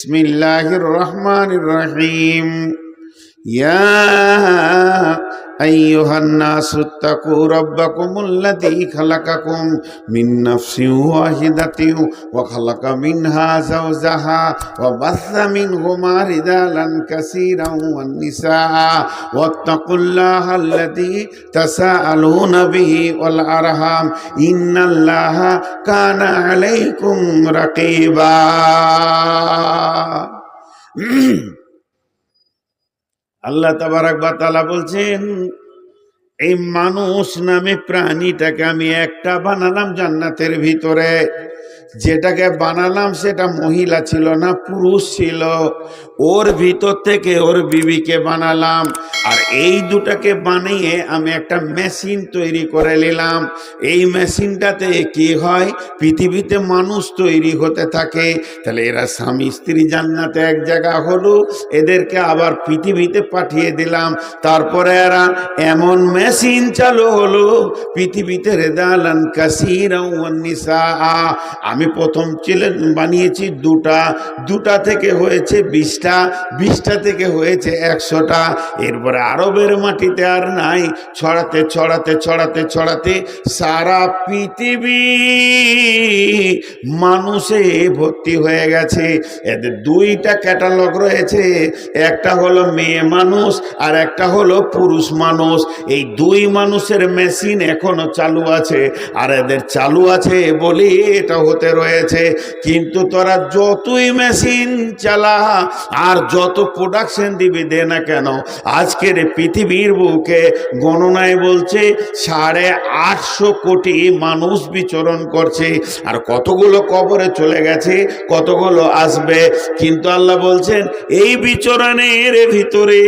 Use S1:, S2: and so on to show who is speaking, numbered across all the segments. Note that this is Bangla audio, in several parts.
S1: বিসমিল্লাহির রহমানির রহিম। ইয়া আইয়ুহান নাসু তাকু রাব্বাকুমুল্লাযী খালাকাকুম মিন নাফসিন ওয়াহিদাতিন ওয়া খালাকা মিনহা যাওজাহা ওয়া বাসসা মিনহুমা রিজালান কাসীরান ওয়ান নিসা ওয়াত্তাকুল্লাহাল্লাযী তাসাআলুনা বিহি ওয়াল আরহাম ইন্নাল্লাহা কানা আলাইকুম রাকীবা। আল্লাহ তাবারাক ওয়া তাআলা বলছেন, এই মানুষ নামে প্রাণীটাকে আমি একটা বানালাম জান্নাতের ভিতরে। যেটাকে বানালাম সেটা মহিলা ছিল না, পুরুষ ছিল। ওর ভিতর থেকে ওর বিবিকে বানালাম। আর এই দুটাকে বানিয়ে আমি একটা মেশিন তৈরি করে নিলাম। এই মেশিনটাতে কি হয়, পৃথিবীতে মানুষ তৈরি হতে থাকে। তাহলে এরা স্বামী স্ত্রী জান্নাতে এক জায়গা হলো, এদেরকে আবার পৃথিবীতে পাঠিয়ে দিলাম। তারপরে এরা এমন মেশিন চালু হলো পৃথিবীতে রিজালান কাসীরান ওয়ান নিসা। আমি প্রথম ছেলে বানিয়েছি দুটা থেকে হয়েছে 20টা, 20টা থেকে হয়েছে 100টা। এরপরে আরবের মাটিতে আর নাই, ছড়াতে ছড়াতে ছড়াতে ছড়াতে সারা পৃথিবী মানুষে ভর্তি হয়ে গেছে। এদের 2টা ক্যাটালগ রয়েছে, একটা হলো মেয়ে মানুষ আর একটা হলো পুরুষ মানুষ। এই 2 মানুষের মেশিন এখনো চালু আছে, আর এদের চালু আছে বলে এটা হতে রয়েছে। কিন্তু তোরা যতই মেশিন চালা আর যত প্রোডাকশন দিবি দে না কেন, আজকের পৃথিবীর বুকে গণনায় বলছে 850 কোটি মানুষ বিচরণ করছে। আর কতগুলো কবরে চলে গেছে, কতগুলো আসবে। কিন্তু আল্লাহ বলছেন, এই বিচরণের ভিতরে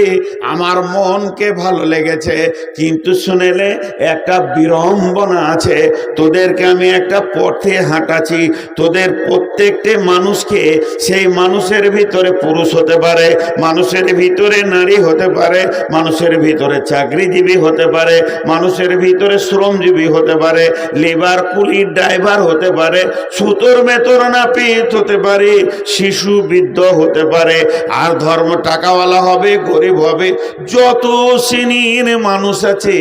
S1: আমার মনকে ভালো লেগেছে। কিন্তু শুনেলে একটা বিড়ম্বনা আছে। তোদেরকে আমি একটা পথে হাঁটাচ্ছি, তোদের প্রত্যেকটা মানুষকে, সেই মানুষের ভিতরে পুরুষ হতে পারে, মানুষের ভিতরে নারী হতে পারে, মানুষের ভিতরে চাকরিজীবী হতে পারে, মানুষের ভিতরে শ্রমজীবী হতে পারে, লেবার কুলি ড্রাইভার হতে পারে, সুতোর বেতন নাপিত হতে পারে, শিশু বৃদ্ধ হতে পারে। আর ধর্ম টাকাওয়ালা হবে, গরিব হবে, যত শ্রেণীর মানুষ আছে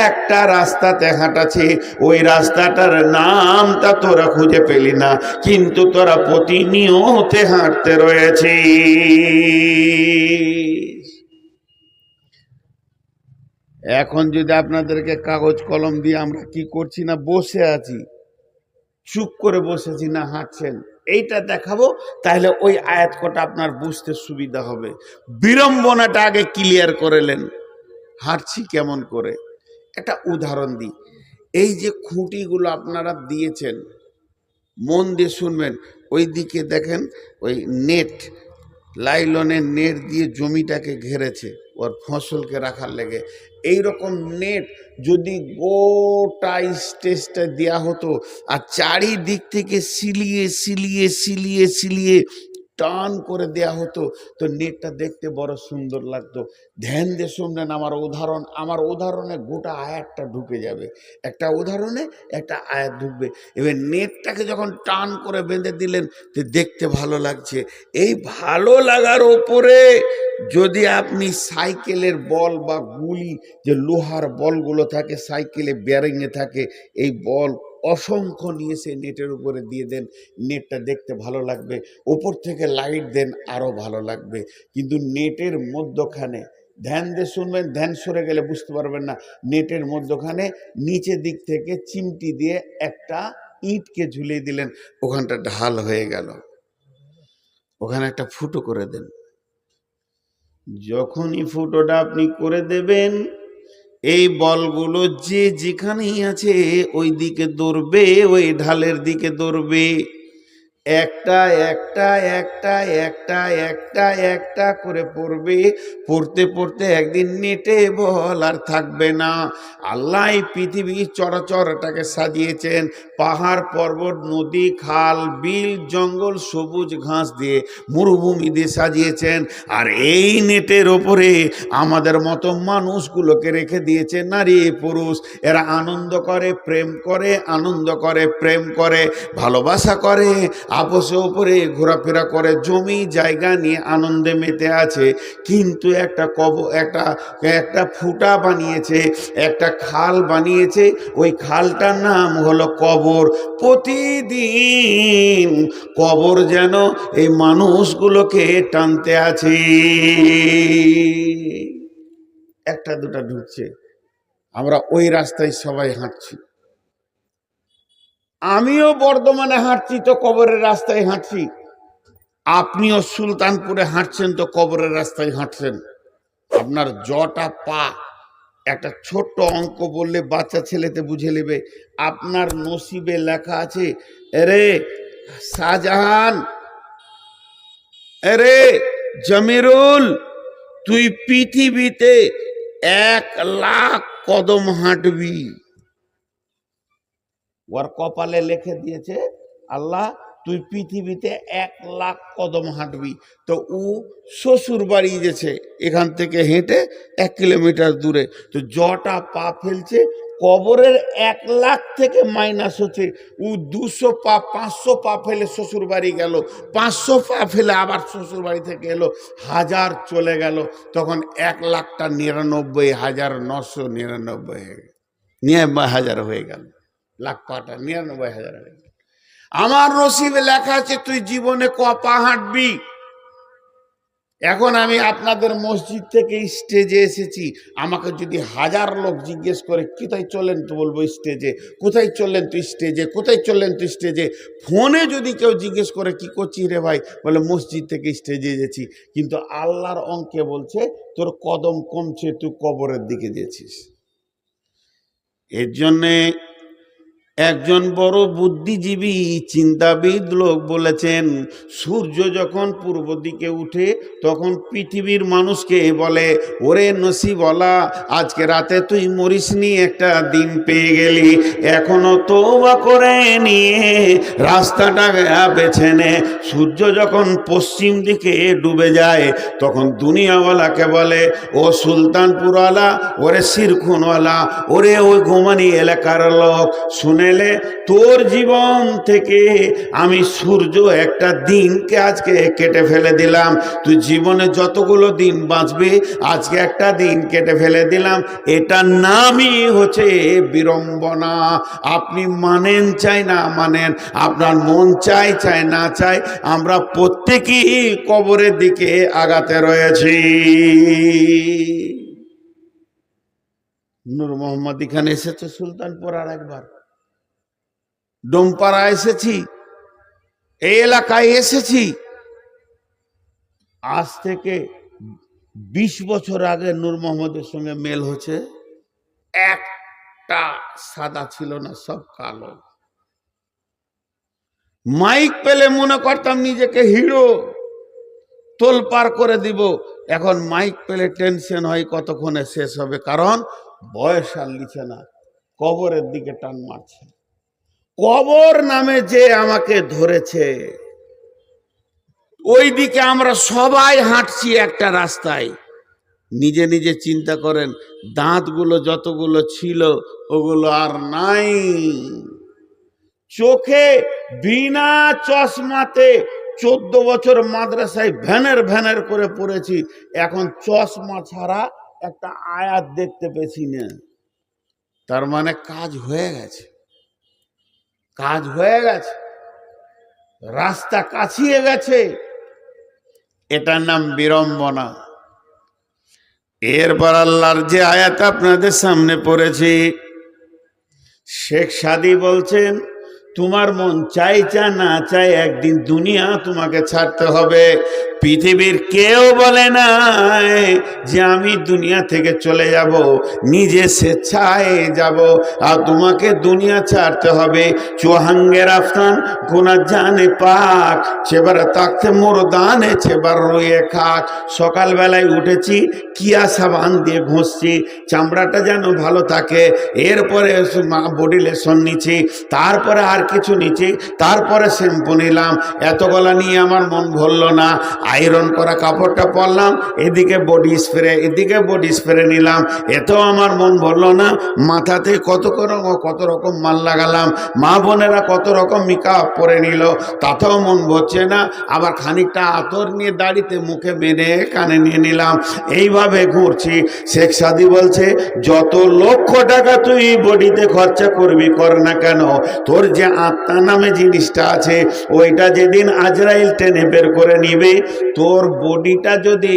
S1: একটা রাস্তাতে হাঁটাচ্ছে। ওই রাস্তাটার নামটা তোরা খুঁজে পেলি না, কিন্তু তোরা প্রতিনিয়ত হাঁটতে রয়েছে। এখন যদি আপনাদেরকে কাগজ কলম দিয়ে আমরা কি করছি না, বসে আছি, চুপ করে বসেছি না হাঁটছেন, এইটা দেখাবো, তাহলে ওই আয়াত কটা আপনার বুঝতে সুবিধা হবে। বিড়ম্বনাটা আগে ক্লিয়ার করেলেন, হাঁটছি কেমন করে। একটা উদাহরণ দিই। এই যে খুঁটিগুলো আপনারা দিয়েছেন, মন দিয়ে শুনবেন। ওই দিকে দেখেন, ওই নেট, লাইলনের নেট দিয়ে জমিটাকে ঘেরেছে ওর ফসলকে রাখার লেগে। এইরকম নেট যদি গোটা স্টেজটা দেওয়া হতো আর চারিদিক থেকে সিলিয়ে সিলিয়ে সিলিয়ে সিলিয়ে টান করে দেয়া হতো, তো নেটটা দেখতে বড় সুন্দর লাগতো। ধ্যান দিয়ে শুনলেন আমার উদাহরণে গোটা আয়াতটা ঢুকে যাবে। একটা উদাহরণে একটা আয়াত ঢুকবে। এবার নেটটাকে যখন টান করে বেঁধে দিলেন, তো দেখতে ভালো লাগছে। এই ভালো লাগার ওপরে যদি আপনি সাইকেলের বল বা গুলি, যে লোহার বলগুলো থাকে সাইকেলে বেয়ারিংয়ে থাকে, এই বল অসংখ্য নিয়ে সে নেটের উপরে দিয়ে দেন, নেটটা দেখতে ভালো লাগবে। উপর থেকে লাইট দেন, আরও ভালো লাগবে। কিন্তু নেটের মধ্যখানে, ধ্যান দিয়ে শুনবেন, ধ্যান সরে গেলে বুঝতে পারবেন না, নেটের মধ্যখানে নিচের দিক থেকে চিমটি দিয়ে একটা ইটকে ঝুলিয়ে দিলেন, ওখানটা ঢাল হয়ে গেল, ওখানে একটা ফুটো করে দেন। যখনই ফুটোটা আপনি করে দেবেন, এই বলগুলো যে যেখানেই আছে ওই দিকে দৌড়বে, ওই ঢালের দিকে দৌড়বে। একটা একটা একটা একটা একটা একটা করে পড়বে। পড়তে পড়তে একদিন নেটে বল আর থাকবে না। আল্লাহ পৃথিবী চরাচরটাকে সাজিয়েছেন পাহাড় পর্বত নদী খাল বিল জঙ্গল সবুজ ঘাস দিয়ে, মরুভূমি দিয়ে সাজিয়েছেন। আর এই নেটের ওপরে আমাদের মতো মানুষগুলোকে রেখে দিয়েছে, নারী পুরুষ। এরা আনন্দ করে, প্রেম করে, আনন্দ করে, প্রেম করে, ভালোবাসা করে, আপোষে উপরে ঘোরাফেরা করে, জমি জায়গা নিয়ে আনন্দে মেতে আছে, কিন্তু একটা একটা ফুটা বানিয়েছে, একটা খাল বানিয়েছে, ওই খালটার নাম হলো কবর। প্রতিদিন কবর যেন এই মানুষগুলোকে টানতে আছে, একটা দুটা ঢুকছে, আমরা ওই রাস্তায় সবাই হাঁটছি। আমিও বর্ধমানে হাঁটছি তো কবরের রাস্তায় হাঁটছি, আপনিও সুলতানপুরে হাঁটছেন তো কবরের রাস্তায় হাঁটছেন। আপনার জটা পা, একটা ছোট্ট অঙ্ক বললে বাচ্চা ছেলেতে বুঝে নেবে। আপনার নসিবে লেখা আছে, এরে শাহজাহান, এরে জমিরুল, তুই পৃথিবীতে 1,00,000 কদম হাঁটবি। ওর কপালে লিখে দিয়েছে আল্লাহ, তুই পৃথিবীতে 1,00,000 কদম হাঁটবি। তো ও শ্বশুর বাড়ি গেছে, এখান থেকে হেঁটে 1 কিলোমিটার দূরে, তো জটা পা ফেলছে, কবরের 1,00,000 থেকে মাইনাস হচ্ছে, ও 200 পা 500 পা ফেলে শ্বশুর বাড়ি গেল, 500 পা ফেলে আবার শ্বশুর বাড়ি থেকে এলো, 1000 চলে গেল, তখন 1,00,000টা 99,999 হয়ে গেল, লাখ পাটা 99,000 হয়ে গেল। আমার নসিবে লেখা আছে তুই জীবনে ক পা হাঁটবি। এখন আমি আপনাদের মসজিদ থেকে স্টেজে এসেছি, আমাকে যদি 1000 লোক জিজ্ঞেস করে কোথায় চললেন, তো বলবো স্টেজে। কোথায় চললেন তুই? স্টেজে। কোথায় চললেন তুই? স্টেজে। ফোনে যদি কেউ জিজ্ঞেস করে কি করছিস রে ভাই, বলে মসজিদ থেকে স্টেজে গেছি। কিন্তু আল্লাহর অঙ্কে বলছে তোর কদম কমছে, তুই কবরের দিকে গেছিস। এর জন্যে একজন বড় বুদ্ধিজীবী চিন্তাবিদ লোক বলেছেন, সূর্য যখন পূর্ব দিকে উঠে তখন পৃথিবীর মানুষকে বলে, ওরে নসিবওয়ালা, আজকে রাতে তুই মরিসনি, একটা দিন পেয়ে গেলি, এখনো তওবা করে নিয়ে রাস্তাটা বেছে নে। সূর্য যখন পশ্চিম দিকে ডুবে যায় তখন দুনিয়াওয়ালাকে বলে, ও সুলতানপুরওয়ালা, ওরে শিরখুনওয়ালা, ওরে ওই ঘুমানি এলাকার লোক, শুনে তোর জীবন থেকে আমি সূর্য একটা দিনকে আজকে কেটে ফেলে দিলাম, তুই জীবনে যতগুলো দিন বাঁচবি আজকে একটা দিন কেটে ফেলে দিলাম। এটার নামই হচ্ছে বিড়ম্বনা। আপনি মানেন চাই না মানেন, আপনার মন চাই চাই না চাই, আমরা প্রত্যেকেই কবরের দিকে আগাতে রয়েছি। নূর মোহাম্মদ এখানে এসেছে সুলতানপুর, আর একবার ডোমপাড়া এসেছি, এই এলাকায় এসেছি। আজ থেকে 20 বছর আগে নূর মোহাম্মদের সঙ্গে মেল হচ্ছে, একটা সাদা ছিল না, সব কালো। মাইক পেলে মনে করতাম নিজেকে হিরো, তোলপাড় করে দিব। এখন মাইক পেলে টেনশন হয় কতক্ষণে শেষ হবে, কারণ বয়স আর লিছে না, কবরের দিকে টান মারছে। কবর নামে যে আমাকে ধরেছে, ওই দিকে আমরা সবাই হাঁটছি একটা রাস্তায়। নিজে নিজে চিন্তা করেন, দাঁতগুলো যতগুলো ছিল ওগুলো আর নাই। চোখে বিনা চশমাতে 14 বছর মাদ্রাসায় ভ্যানের ভ্যানের করে পড়েছি, এখন চশমা ছাড়া একটা আয়াত দেখতে পেছি না। তার মানে কাজ হয়ে গেছে, কাজ হয়ে গেছে, রাস্তা কাছিয়ে গেছে। এটার নাম বিড়ম্বনা। এরপর আল্লাহর যে আয়াত আপনাদের সামনে পড়েছি, শেখ সাদি বলছেন, তোমার মন চাই চা না চাই একদিন দুনিয়া তোমাকে ছাড়তে হবে। পৃথিবীর কেউ বলে না যে আমি দুনিয়া থেকে চলে যাব, নিজে স্বেচ্ছায় যাব, আর তোমাকে দুনিয়া ছাড়তে হবে। চুহাঙ্গে রাফতান গুনা জানে পাক, সেবার তাকতে মোরদানে সেবার রয়ে খাক। সকালবেলায় উঠেছি, কিয়া সাবান দিয়ে ঘষছি, চামড়াটা যেন ভালো থাকে, এরপরে বডি লেশন নিচ্ছি, তারপরে আর কিছু নিচ্ছি, তারপরে শ্যাম্পু নিলাম। এতগুলা নিয়ে আমার মন ভরল না, আয়রন করা কাপড়টা পরলাম, এদিকে বডি স্প্রে নিলাম, এতেও আমার মন ভরল না। মাথাতে কত রকম মাল লাগালাম, মা বোনেরা কত রকম মেকআপ পরে নিল, তাতেও মন ভরছে না। আবার খানিকটা আতর নিয়ে দাড়িতে মুখে মেনে কানে নিয়ে নিলাম, এইভাবে ঘুরছি। শেখ সাদি বলছে, যত লক্ষ টাকা তুই বডিতে খরচা করবি কর না কেন, তোর যে আত্মা নামে জিনিসটা আছে, ওইটা যেদিন আজরাইল টেনে বের করে নিবে, তোর বডিটা যদি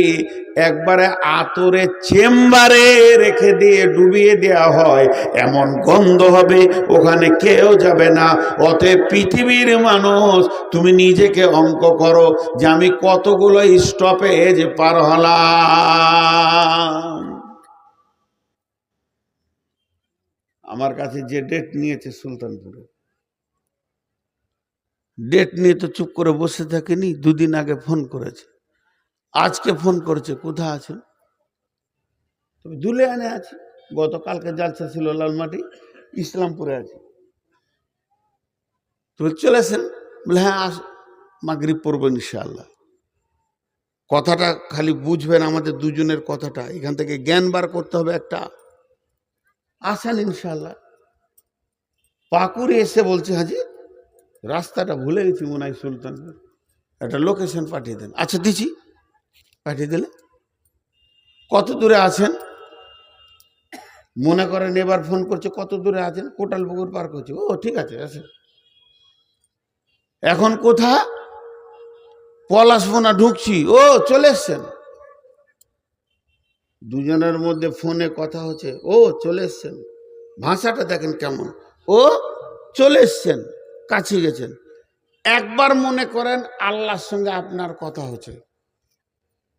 S1: একবারে আতরের চেম্বারে রেখে দিয়ে ডুবিয়ে দেওয়া হয়, এমন গন্ধ হবে, ওখানে কেউ যাবে না। অতএব পৃথিবীর মানুষ, তুমি নিজেকে অঙ্ক করো যে আমি কতগুলো স্টপেজ পার হলাম। আমার কাছে যে ডেট নিয়েছে সুলতানপুরে, ডেট নিয়ে তো চুপ করে বসে থাকেনি, দুদিন আগে ফোন করেছে, আজকে ফোন করেছে, কোথায় আছেন? তবে দুলিয়ানে আছে, গতকালকে জালসা ছিল লালমাটি, ইসলামপুরে আছে। তুমি চলেছেন? বলে হ্যাঁ, মাগরিব পড়বো ইনশাআল্লাহ। কথাটা খালি বুঝবেন, আমাদের দুজনের কথাটা, এখান থেকে জ্ঞান বার করতে হবে একটা। আসেন ইনশাআল্লাহ। পাকুড়ে এসে বলছে, হাজি রাস্তাটা ভুলে গেছি মনে হয় সুলতানপুর, একটা লোকেশন পাঠিয়ে দেন। আচ্ছা দিচ্ছি, পাঠিয়ে দিলে। কত দূরে আছেন? মনে করেন এবার ফোন করছে, কত দূরে আছেন? কোটালপুকুর পার করছে। ও ঠিক আছে, আসেন। এখন কোথা? পলাশবোনা ঢুকছি। ও চলে এসছেন। দুজনের মধ্যে ফোনে কথা হচ্ছে, ও চলে এসছেন। ভাষাটা দেখেন কেমন, ও চলে এসছেন, কাছে গেছেন। একবার মনে করেন আল্লাহর সঙ্গে আপনার কথা হচ্ছে,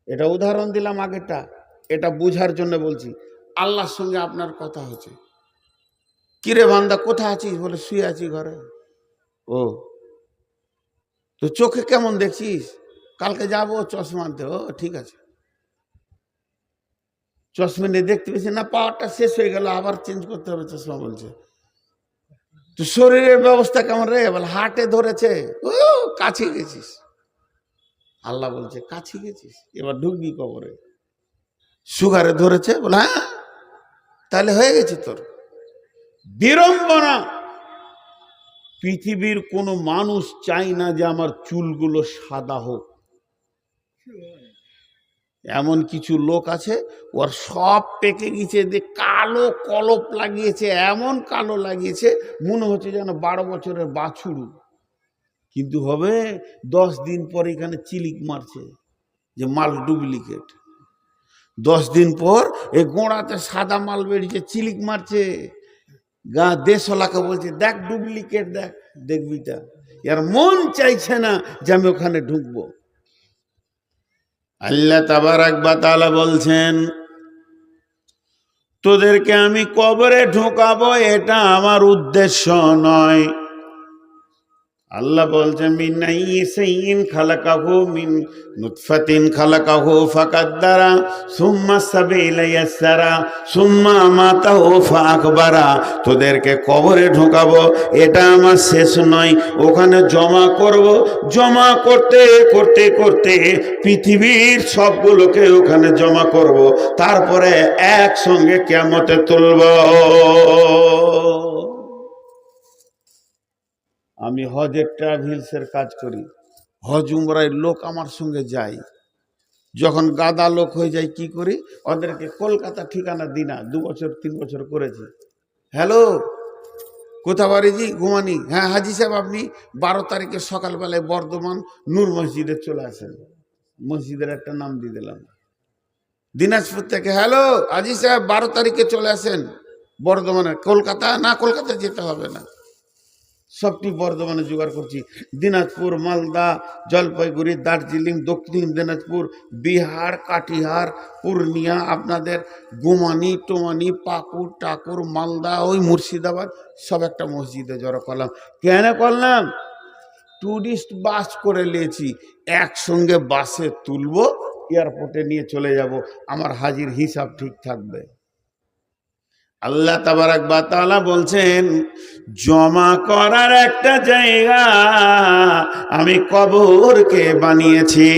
S1: এটা উদাহরণ দিলাম আগেটা, এটা বুঝার জন্য বলছি। আল্লাহর সঙ্গে আপনার কথা হচ্ছে, কিরে বান্দা কোথায় আছিস? বলে শুয়ে আছি ঘরে। ও তো চোখে কেমন দেখছিস? কালকে যাবো চশমা আনতে। ও ঠিক আছে। চশমা নিয়ে দেখতে পেয়েছি না, পাওয়ারটা শেষ হয়ে গেল, আবার চেঞ্জ করতে হবে চশমা। বলছে তো শরীরের ব্যবস্থা কেমন রে? বলে হাটে ধরেছে। ও কাছে গেছিস। আল্লাহ বলছে কাছে গেছিস, এবার ঢুকবি কবরে। সুগারে ধরেছে? বলে হ্যাঁ, তাহলে হয়ে গেছে তোর। বিড়ম্বনা। পৃথিবীর কোনো মানুষ চাই না যে আমার চুলগুলো সাদা হোক। এমন কিছু লোক আছে, ওর সব পেকে গেছে, যে কালো কলপ লাগিয়েছে, এমন কালো লাগিয়েছে মনে হচ্ছে যেন 12 বছরের বাছুরু। কিন্তু হবে 10 দিন পর এখানে চিলিক মারছে যে মাল ডুপ্লিকেট। 10 দিন পর এই গোড়াতে সাদা মাল বেরিয়েছে, চিলিক মারছে। দেশওয়ালাকে বলছে দেখ ডুপ্লিকেট, দেখ, দেখবি তা। এর মন চাইছে না যে আমি ওখানে ঢুকবো। আল্লাহ তাবারাক ওয়া তাআলা বলছেন, তোদেরকে আমি কবরে ঢোকাবো এটা আমার উদ্দেশ্য নয়। আল্লাহ বলছেন মিন নাইয়িন খালাকাহু মিন নুতফাতিন খালাকাহু ফাকাদ্দারা সুম্মা সাবিলা ইয়াসসারা সুম্মা আমাতাহু ফাআকবারা। তোদেরকে কবরে ঢোকাবো এটা আমার শেষ নয়, ওখানে জমা করব, জমা করতে করতে করতে পৃথিবীর সবগুলোকে ওখানে জমা করব, তারপরে একসঙ্গে কিয়ামতে তুলব। আমি হজের ট্রাভেলসের কাজ করি, হজ উমরায় লোক আমার সঙ্গে যায়। যখন গাদা লোক হয়ে যায় কি করি, ওদেরকে কলকাতা ঠিকানা দিই না, 2 বছর 3 বছর করেছি। হ্যালো, কোথা বাড়ি? জি ঘুমানি। হ্যাঁ হাজি সাহেব, আপনি 12 তারিখে সকালবেলায় বর্ধমান নূর মসজিদে চলে আসেন। মসজিদের একটা নাম দিয়ে দিলাম। দিনাজপুর থেকে হ্যালো হাজি সাহেব 12 তারিখে চলে আসেন বর্ধমানে। কলকাতা না, কলকাতা যেতে হবে না, সবটি বর্ধমানে জোগাড় করছি। দিনাজপুর, মালদা, জলপাইগুড়ি, দার্জিলিং, দক্ষিণ দিনাজপুর, বিহার, কাটিহার, পূর্ণিয়া, আপনাদের গুমানি টোমানি, পাকুড় টাকুর, মালদা, ওই মুর্শিদাবাদ, সব একটা মসজিদে জড়ো করলাম। কেন করলাম? টুরিস্ট বাস করে নিয়েছি, একসঙ্গে বাসে তুলবো, এয়ারপোর্টে নিয়ে চলে যাব, আমার হাজির হিসাব ঠিক থাকবে। আল্লাহ তাবারাক ওয়া তাআলা বলছেন জমা করার একটা জায়গা আমি কবরকে বানিয়েছি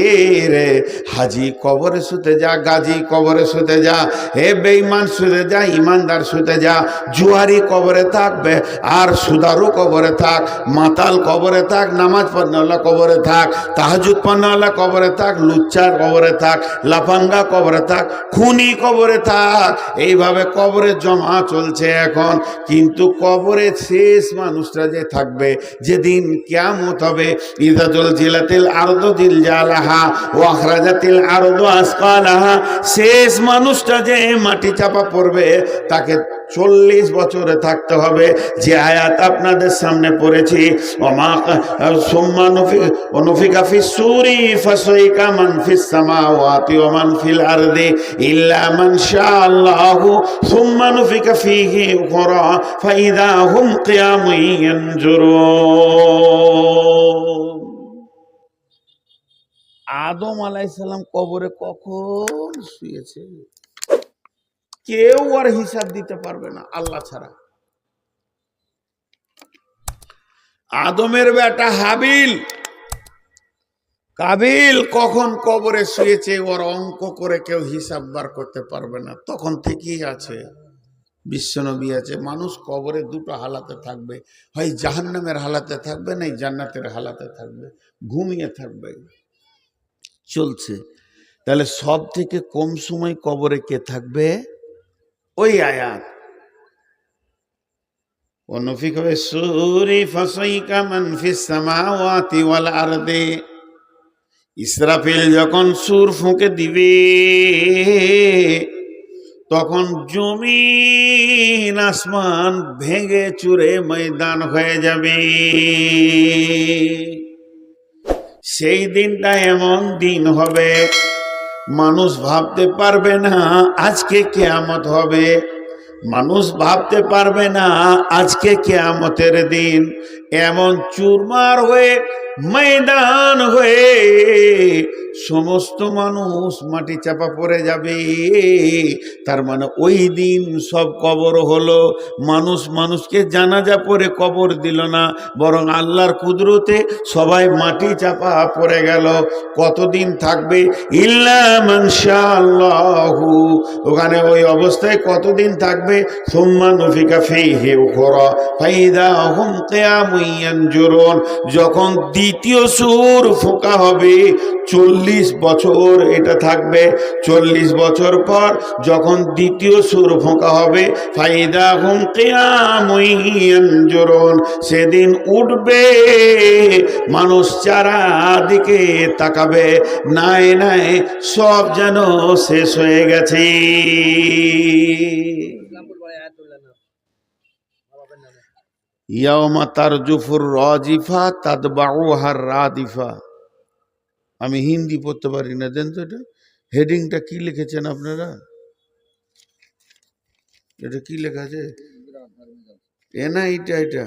S1: রে। হাজি কবরে শুতে যা, গাজী কবরে শুতে যা, হে বেঈমান শুতে যা, ইমানদার শুতে যা, জুয়ারি কবরে থাকবে আর সুদারু কবরে থাক, মাতাল কবরে থাক, নামাজ পড়নেওয়ালা কবরে থাক, তাহাজ্জুদ পড়নেওয়ালা কবরে থাক, লুচ্চার কবরে থাক, লাফাঙ্গা কবরে থাক, খুনি কবরে থাক, এইভাবে কবরে জমা চলছে এখন। কিন্তু কবরে শেষ মানুষটা যে থাকবে যেদিন কিয়ামত হবে, ইযা জুলজিলাতিল আরদু জিলজালাহা ওয়া আখরাজাতিল আরদু আসকালাহা, শেষ মানুষটা যে মাটি চাপা পড়বে তাকে 40 বছরে থাকতে হবে। যে আয়াত আপনাদের সামনে পড়েছি, ওমা সুম্মা নুফিকা ফিস সূরি ফাসাইকা মান ফিস সামাওয়াতি ওয়া মান ফিল আরদি ইল্লা মান শাআল্লাহু সুম্মা নুফিকা ফীহি উখরা ফাইদা হুম কিয়ামুন ইয়ানজুরুন। আদম আলাইহিস সালাম কবরে কখন শুয়েছে কেউ আর হিসাব দিতে পারবে না আল্লাহ ছাড়া। আদমের বেটা হাবিল কাবিল কখন কবরে শুয়েছে ওর অঙ্ক করে কেউ হিসাব বার করতে পারবে না, তখন থেকেই আছে। বিশ্বনবী আছে মানুষ কবরে দুটো হালাতে থাকবে, হয় জাহান্নামের হালাতে থাকবে না জান্নাতের হালাতে থাকবে, ঘুমিয়ে থাকবে, চলছে। তাহলে সব থেকে কম সময় কবরে কে থাকবে? ওই আয়াত ওয়ানুফিখা ফিস-সূরি ফাসাইকা মান ফিস সামাওয়াতি ওয়াল আরদি। ইসরাফিল যখন সুর ফুঁকে দিবে তখন জমিন আসমান ভেঙে চুরে ময়দান হয়ে যাবে। সেই দিনটা এমন দিন হবে মানুষ ভাবতে পারবে না আজকে কিয়ামত হবে, মানুষ ভাবতে পারবে না আজকে কিয়ামতের দিন। এমন চুরমার হয়ে ময়দান হয়ে সমস্ত মানুষ মাটি চাপা পড়ে যাবে। তার মানে ওই দিন সব কবর হলো, মানুষ মানুষকে জানাজা পড়ে কবর দিল না, বরং আল্লাহর কুদরতে সবাই মাটি চাপা পড়ে গেল। কতদিন থাকবে? ইল্লা মান শাআল্লাহু, ওখানে ওই অবস্থায় কতদিন থাকবে? সুম্মা নুফিকা ফীহি উখরা ফাইদা হুম কিয়ামুন ইয়ানজুরুন। যখন দ্বিতীয় সূর ফোঁকা হবে 40 বছর এটা থাকবে। 40 বছর পর যখন দ্বিতীয় সূর ফোঁকা হবে ফাইদা হুম কিয়ামুন ইয়ানজুরুন, সেদিন উঠবে মানুষ চারিদিকে তাকাবে, নাই নাই সব যেন শেষ হয়ে গেছে। ইয়াউমা তারজুফুর রাজিফা তাতবাউহার রাদিফা। আমি হিন্দি পড়তে পারি না, দেন তো এটা হেডিংটা কি লিখেছেন আপনারা? এটা কি লেখা আছে? এ না এটা এটা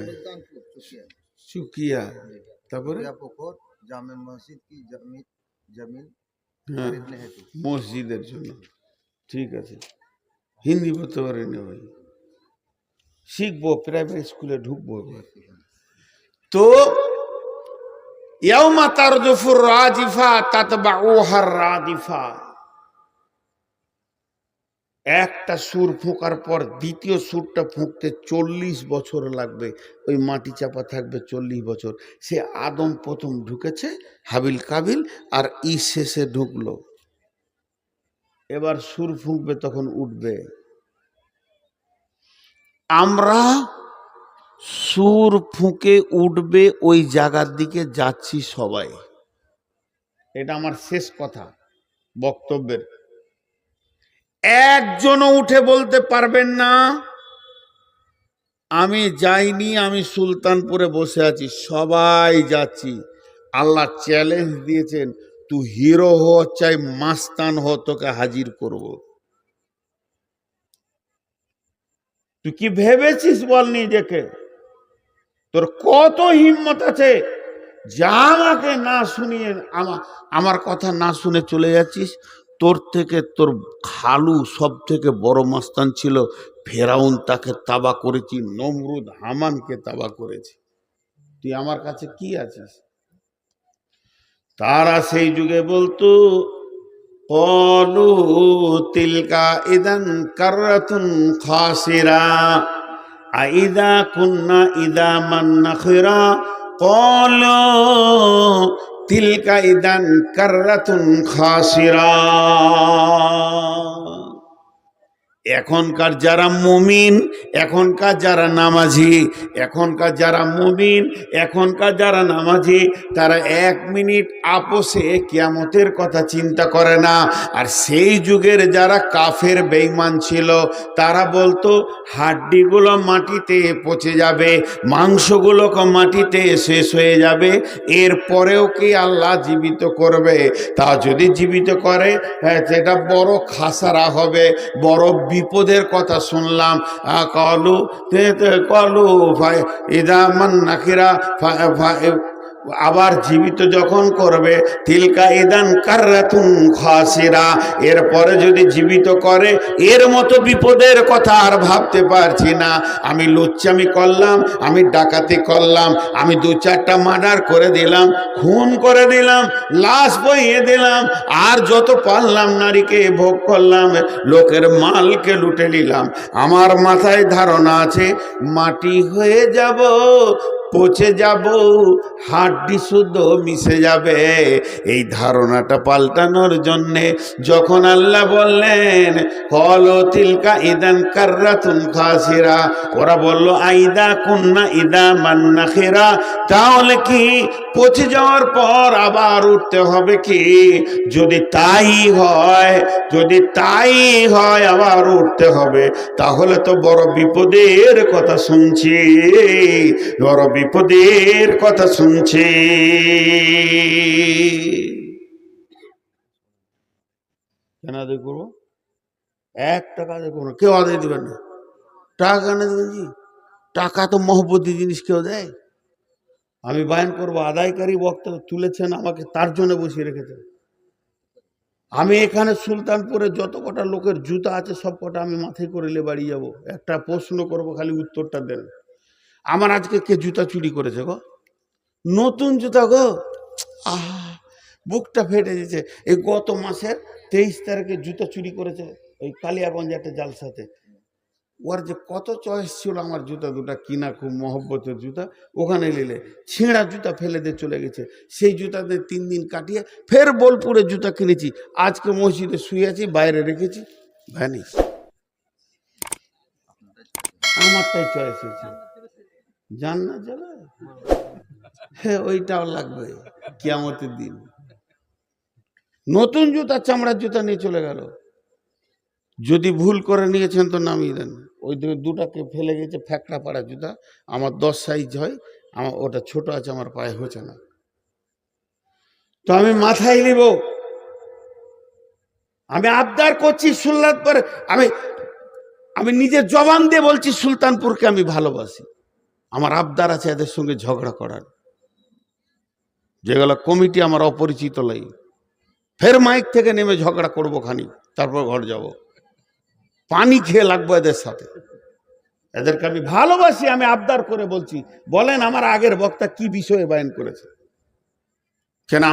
S1: সুকিয়া, তারপরে জামে মসজিদ কি জমিন, হ্যাঁ মসজিদের জন্য। ঠিক আছে, হিন্দি পড়তে পারি না ভাই, শিখবো, প্রাইভেট স্কুলে ঢুকবো। তো ইয়াউমা তারজুফুর রাজিফা তাতবাউহার রাদিফা, একটা সুর ফোঁকার পর দ্বিতীয় সুরটা ফুঁকতে 40 বছর লাগবে, ওই মাটি চাপা থাকবে 40 বছর। সে আদম প্রথম ঢুকেছে, হাবিল কাবিল, আর ই শেষে ঢুকলো। এবার সুর ফুঁকবে তখন উঠবে। আমরা সুর ফুঁকে উঠবে ওই জায়গার দিকে যাচ্ছি সবাই। এটা আমার শেষ কথা বক্তব্যের। একজনও উঠে বলতে পারবেন না আমি যাইনি, আমি সুলতানপুরে বসে আছি। সবাই যাচ্ছি। আল্লাহ চ্যালেঞ্জ দিয়েছেন, তুই হিরো হওয়া চাই মাস্তান হ, তোকে হাজির করব। তুই কি ভেবেছিস বল নিজেকে? তোর কত হিম্মত আছে যা আমাকে না শুনিয়ে আমার কথা না শুনে চলে যাচ্ছিস? তোর থেকে তোর খালু সব থেকে বড় মাস্তান ছিল, ফেরাউন তাকে তাবা করেছি, নমরুদ হামানকে তাবা করেছি, তুই আমার কাছে কি আছিস? তারা সেই যুগে বলতো কলু তিলকা ইদান কাররাতুন খাসিরা আইদা কুন্না ইদা মান নাখিরা কলু তিলকা ইদান কাররাতুন খাসিরা। এখনকার যারা মুমিন, এখনকার যারা নামাজি, এখনকার যারা মুমিন, এখনকার যারা নামাজি, তারা 1 মিনিট আপোষে কিয়ামতের কথা চিন্তা করে না। আর সেই যুগের যারা কাফের বেঈমান ছিল, তারা বলতো হাড্ডিগুলো মাটিতে পচে যাবে, মাংসগুলো মাটিতে শেষ হয়ে যাবে, এরপরেও কি আল্লাহ জীবিত করবে? তা যদি জীবিত করে, সেটা বড় খাসারা হবে, বড় বিপদের কথা শুনলাম। কলু কলু ভাই ইদা মান নাকিরা, আবার জীবিত যখন করবে তিলকা ইদান কাররাতুন খাসিরা, এরপরে যদি জীবিত করে এর মতো বিপদের কথা আর ভাবতে পারছি না। আমি লুচ্চামি করলাম, আমি ডাকাতি করলাম, আমি 2-4টা মার্ডার করে দিলাম, খুন করে দিলাম, লাশ বইয়ে দিলাম, আর যত পারলাম নারীকে ভোগ করলাম, লোকের মালকে লুটে নিলাম। আমার মাথায় ধারণা আছে মাটি হয়ে যাব, পচে যাব, হাড্ডি শুদ্ধ মিশে যাবে। এই ধারণাটা পাল্টানোর জন্যে যখন আল্লাহ বললেন কলো তিলকা ইদান কাররাতুন খাসিরা, ওরা বলল আইদা কুন্না ইদা মান নাখিরা, তাহলে কি পচে যাওয়ার পর আবার উঠতে হবে কি? যদি তাই হয়, যদি তাই হয় আবার উঠতে হবে, তাহলে তো বড় বিপদের কথা শুনছি, বড় বিপদের কথা শুনছি। কেন আদায় করবো? 1 টাকা আদায় করবো, কেউ আদায় দেবেন না। টাকা কেন দেবেন জি? টাকা তো মহব্বতী জিনিস, কেউ দেয়? আমি বায়ান করবো, আদায়কারী বক্তা তুলেছেন আমাকে, তার জন্য বসিয়ে রেখেছেন। আমি এখানে সুলতানপুরে যত কটা লোকের জুতা আছে সব কটা আমি মাথায় করে নিয়ে বাড়ি যাবো। একটা প্রশ্ন করবো, খালি উত্তরটা দেন। আমার আজকে কে জুতা চুরি করেছে গো? নতুন জুতা গো, বুকটা ফেটে গেছে। এই গত মাসের 23 তারিখে জুতা চুরি করেছে ওই কালিয়াগঞ্জে একটা জালসাতে। ওর যে কত চয়েস ছিল আমার জুতা দুটা কিনা, খুব মহব্বতের জুতা, ওখানে নিলে ছিঁড়া জুতা ফেলে দিয়ে চলে গেছে। সেই জুতাতে 3 দিন কাটিয়ে ফের বোলপুরে জুতা কিনেছি। আজকে মসজিদে শুয়ে আছি, বাইরে রেখেছি, ভ্যানিস। আমারটাই চয়েস হয়েছে, জান না যাবে, হ্যাঁ ওইটাও লাগবে কিয়ামতের দিন। নতুন জুতা, চামড়ার জুতা নিয়ে চলে গেল। যদি ভুল করে নিয়েছেন তো নামিয়ে দেন। ওই 2টাকে ফেলে গেছে, ফ্যাকড়া পাড়া জুতা, আমার 10 সাইজ হয়, আমার ওটা ছোট আছে, আমার পায়ে হচ্ছে না। তো আমি মাথায় নিব, আমি আবদার করছি সুলতানপুর, আমি নিজের জবান দিয়ে বলছি সুলতানপুরকে আমি ভালোবাসি। আমার আবদার আছে এদের সঙ্গে ঝগড়া করার, যেগুলো কমিটি আমার অপরিচিত লাই। ফের মাইক থেকে নেমে ঝগড়া করবো খানি, তারপর ঘর যাব। পানি খেয়ে লাগবো এদের সাথে, এদেরকে আমি ভালোবাসি, আমি আবদার করে বলছি। বলেন আমার আগের বক্তা কি বিষয়ে বয়ান করেছে? কেন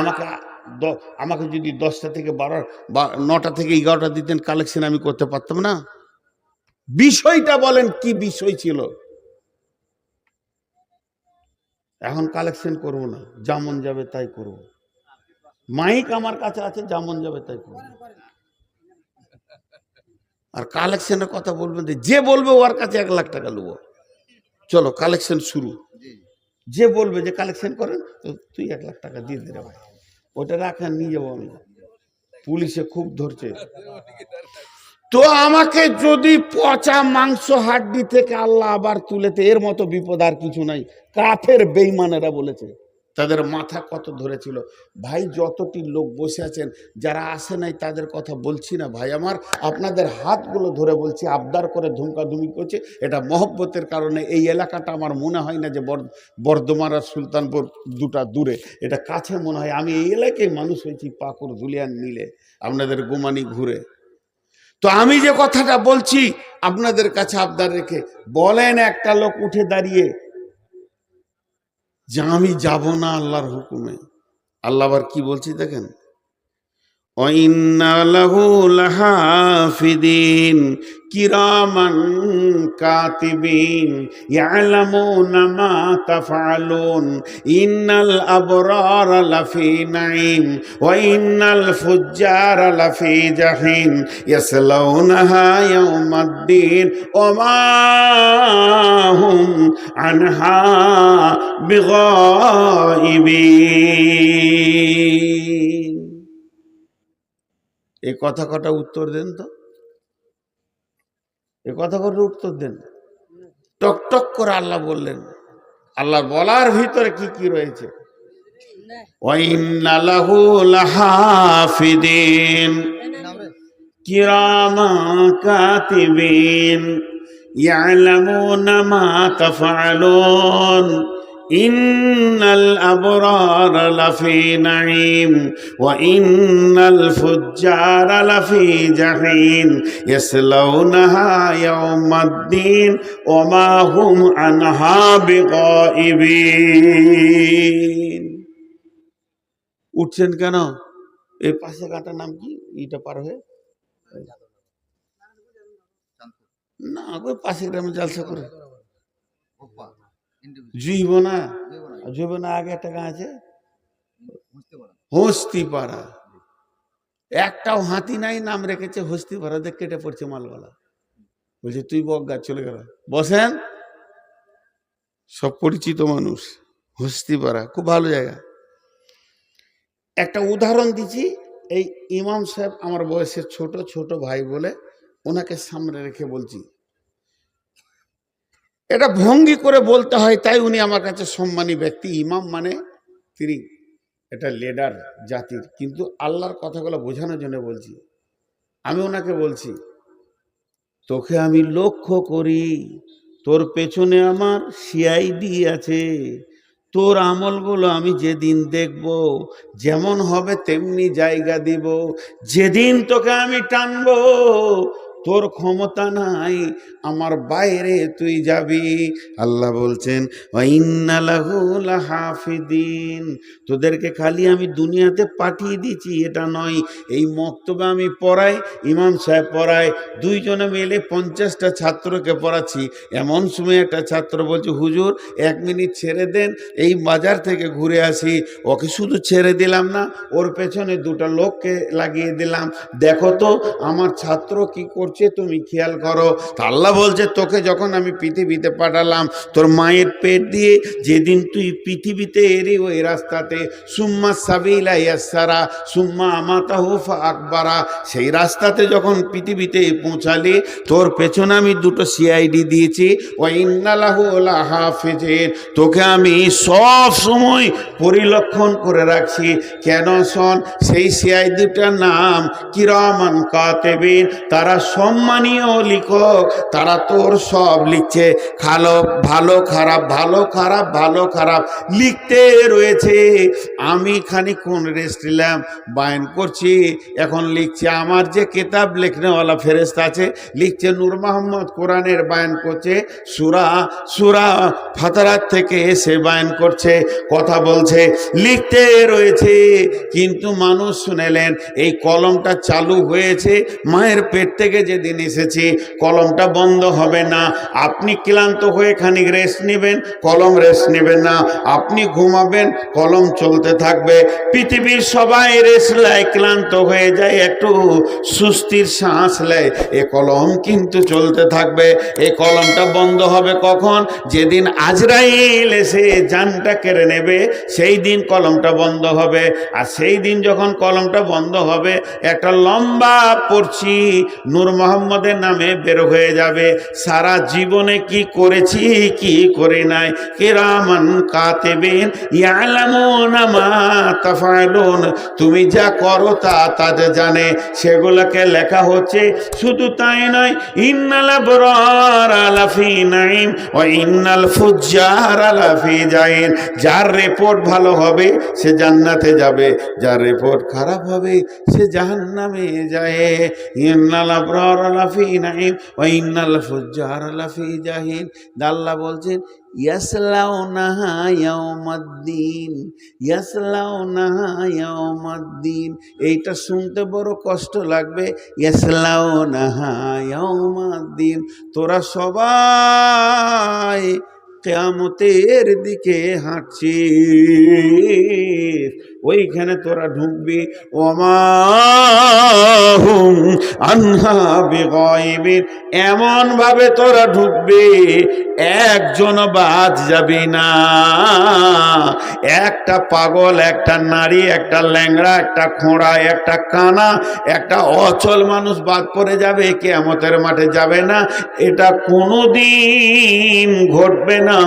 S1: আমাকে যদি 10টা থেকে 12 বা 9টা থেকে 11টা দিতেন, কালেকশন আমি করতে পারতাম না? বিষয়টা বলেন কি বিষয় ছিল? এখন কালেকশন করব না, যেমন যাবে তাই করব। মাইক আমার কাছে আছে, যেমন যাবে তাই করব। আর কালেকশনের কথা বলবেন, যে বলবে ওর কাছে 1 লাখ টাকা নেবো। চলো কালেকশন শুরু। যে বলবে যে কালেকশন করেন, তুই 1 লাখ টাকা দিয়ে দে রে ভাই, ওটা রাখেন, নিয়ে যাবো আমি। পুলিশে খুব ধরছে। তো আমাকে যদি পচা মাংস হাড্ডি থেকে আল্লাহ আবার তুলেতে, এর মতো বিপদ আর কিছু নাই। কাফের বেঈমানেরা বলেছে, তাদের মাথা কত ধরেছিল। ভাই যতটি লোক বসে আছেন, যারা আসে নাই তাদের কথা বলছি না ভাই আমার, আপনাদের হাতগুলো ধরে বলছি, আবদার করে ধুমকাধুমি করছে। এটা মহব্বতের কারণে। এই এলাকাটা আমার মনে হয় না যে বর্ধমান আর সুলতানপুর দুটা দূরে, এটা কাছে মনে হয়। আমি এই এলাকায় মানুষ হয়েছি, পাকুর ধুলিয়ান মিলে আপনাদের গোমানি ঘুরে। তো আমি যে কথাটা বলছি আপনাদের কাছে আবদার রেখে বলেন, একটা লোক উঠে দাঁড়িয়ে যে আমি যাব না আল্লাহর হুকুমে। আল্লাহ আবার কি বলছি দেখেন, ওয়াইন্না লাহু লাহাফিদিন কিরামান কাতিবিন ইয়ালামুনা মা তাফআলুন ইন্নাল আবরারা লাফি নাঈম ওয়া ইন্নাল ফুজ্জারা লাফি জাহিম ইয়াসলাউনাহা ইয়াউমাদ্দিন ওয়া মা হুম আনহা বিগাইবিন। এই কথা কটা উত্তর দেন তো, এই কথা কটা উত্তর দেন। টক টক করে আল্লাহ বললেন, আল্লাহ বলার ভিতরে কি কি রয়েছে। ওয়াইন্না লাহু লাহাফিদিন কিরামা কাতিবিন ইয়ালামুনা মা তাফআলুন ইন্নাল আবরারা লাফি নাঈম ওয়া ইন্নাল ফুজ্জারা লাফি জাহিম ইয়াসলাউনাহা ইয়াউমাদ্দিন ওয়া মা হুম আনহা বিগাইবিন। উঠছেন কেন? এই পাশে কাটার নাম কি? এটা পার হয়ে না, ওই পাশে গ্রামে জালসা করে জীবনা জীবনা আগে একটা গাঁ আছে হস্তিপাড়া। একটাও হাতি নাই, নাম রেখেছে হস্তিপাড়া। দেখ কেটে পড়ছে মালওয়ালা, বলছে তুই বজ্ঞা, চলে গেল। বসেন, সব পরিচিত মানুষ। হস্তিপাড়া খুব ভালো জায়গা। একটা উদাহরণ দিচ্ছি। এই ইমাম সাহেব আমার বয়সের ছোট, ছোট ভাই বলে ওনাকে সামনে রেখে বলছি। এটা ভঙ্গি করে বলতে হয়, তাই উনি আমার কাছে সম্মানী ব্যক্তি। ইমাম মানে তিনি এটা লিডার জাতির, কিন্তু আল্লাহর কথাগুলো বোঝানোর জন্য বলছি। আমি ওনাকে বলছি, তোকে আমি লক্ষ্য করি, তোর পেছনে আমার সিআইডি আছে। তোর আমলগুলো আমি যেদিন দেখব, যেমন হবে তেমনি জায়গা দিব। যেদিন তোকে আমি টানবো, তোর ক্ষমতা নাই, আমার বাইরে তুই যাবি। আল্লাহ বলছেন ওয়াইন্না লাহু লাহাফিদিন, তোদেরকে খালি আমি দুনিয়াতে পাঠিয়ে দিচ্ছি এটা নয়। এই মক্তবে আমি পড়াই, ইমাম সাহেব পড়ায়, দুইজনে মিলে 50টা ছাত্রকে পড়াচ্ছি। এমন সময় একটা ছাত্র বলছে, হুজুর 1 মিনিট ছেড়ে দেন, এই বাজার থেকে ঘুরে আসি। ওকে শুধু ছেড়ে দিলাম না, ওর পেছনে 2টা লোককে লাগিয়ে দিলাম। দেখো তো আমার ছাত্র কি করছে, তুমি খেয়াল করো। তা আল্লাহ বলছে, তোকে যখন আমি পৃথিবীতে পাঠালাম, তোর মায়ের পেট দিয়ে যেদিন তুই পৃথিবীতে এলি, ওই রাস্তাতে সুম্মা সাবিলা ইয়াসসারা সুম্মা আমাতাহু ফাআকবারা, সেই রাস্তাতে যখন পৃথিবীতে পৌঁছালি, তোর পেছনে আমি 2টো সিআইডি দিয়েছি। ওয়া ইন্না লাহু লাহাফিজিন, তোকে আমি সব সময় পরিলক্ষণ করে রাখছি। কেন শোন, সেই সিআইডিটার নাম কিরামান কাতিবিন, তারা সম্মানীয় লিখক, তারা তোর সব লিখছে। ভালো খারাপ, ভালো খারাপ, ভালো খারাপ লিখতে রয়েছে। আমি খানিকক্ষণ রেস্ট নিলাম, বায়ান করছি, এখন লিখছে। আমার যে কিতাব লেখনেওয়ালা ফেরেশতা আছে, লিখছে নূর মোহাম্মদ, কোরআনের বায়ান করছে। সূরা ফাতরাত থেকে এসে বায়ান করছে, কথা বলছে, লিখতে রয়েছে। কিন্তু মানুষ শুনেলেন, এই কলমটা চালু হয়েছে মায়ের পেট থেকে যেদিন এসেছি, কলমটা বন্ধ হবে না। আপনি ক্লান্ত হয়ে খানিক রেস্ট নেবেন, কলম রেস্ট নেবে না। আপনি ঘুমাবেন, কলম চলতে থাকবে। পৃথিবীর সবাই রেস্ট নেয়, ক্লান্ত হয়ে যায়, একটু সুস্থির শ্বাস নেয়, এ কলম কিন্তু চলতে থাকবে। এই কলমটা বন্ধ হবে কখন? যেদিন আজরাইল এসে জানটা কেড়ে নেবে, সেই দিন কলমটা বন্ধ হবে। আর সেই দিন যখন কলমটা বন্ধ হবে, একটা লম্বা পড়ছি নূর মোহাম্মদের নামে বের হয়ে যাবে। সারা জীবনে কি করেছি কি করে নাই, কিরামান কাতিবিন ইয়ালামুনা মা তাফআলুন, তুমি যা করো তা তাদের জানে, সেগুলোকে লেখা হচ্ছে। শুধু তাই নয়, ইন্নাল আবরারা লাফি নাঈম ওয়া ইন্নাল ফুজ্জারা লাফি জাহিম, যার রিপোর্ট ভালো হবে সে জান্নাতে যাবে, যার রিপোর্ট খারাপ হবে সে জাহান্নামে যায়। ইন্নাল আবরারা লাফি নাঈম ওয়া ইন্নাল ফুজ্জারা লাফি জাহিম। আল্লাহ বলছেন ইয়াসলাউনাহা ইয়াউমাদ্দিন, ইয়াসলাউনাহা ইয়াউমাদ্দিন। এইটা শুনতে বড় কষ্ট লাগবে, ইয়াসলাউনাহা ইয়াউমাদ্দিন। তোরা সবাই কিয়ামতের দিকে হাঁটছিস, ওইখানে তোরা ঢুকবি। ওমা হুম আনহা বিগাইবিন, এমন ভাবে তোরা ঢুকবি একজন বাদ যাবি না। একটা পাগল, একটা নারী, একটা ল্যাংড়া, একটা খোঁড়া, একটা কানা, একটা অচল মানুষ বাদ পড়ে যাবে, কিয়ামতের মাঠে যাবে না। এটা কোনোদিন ঘটবে না।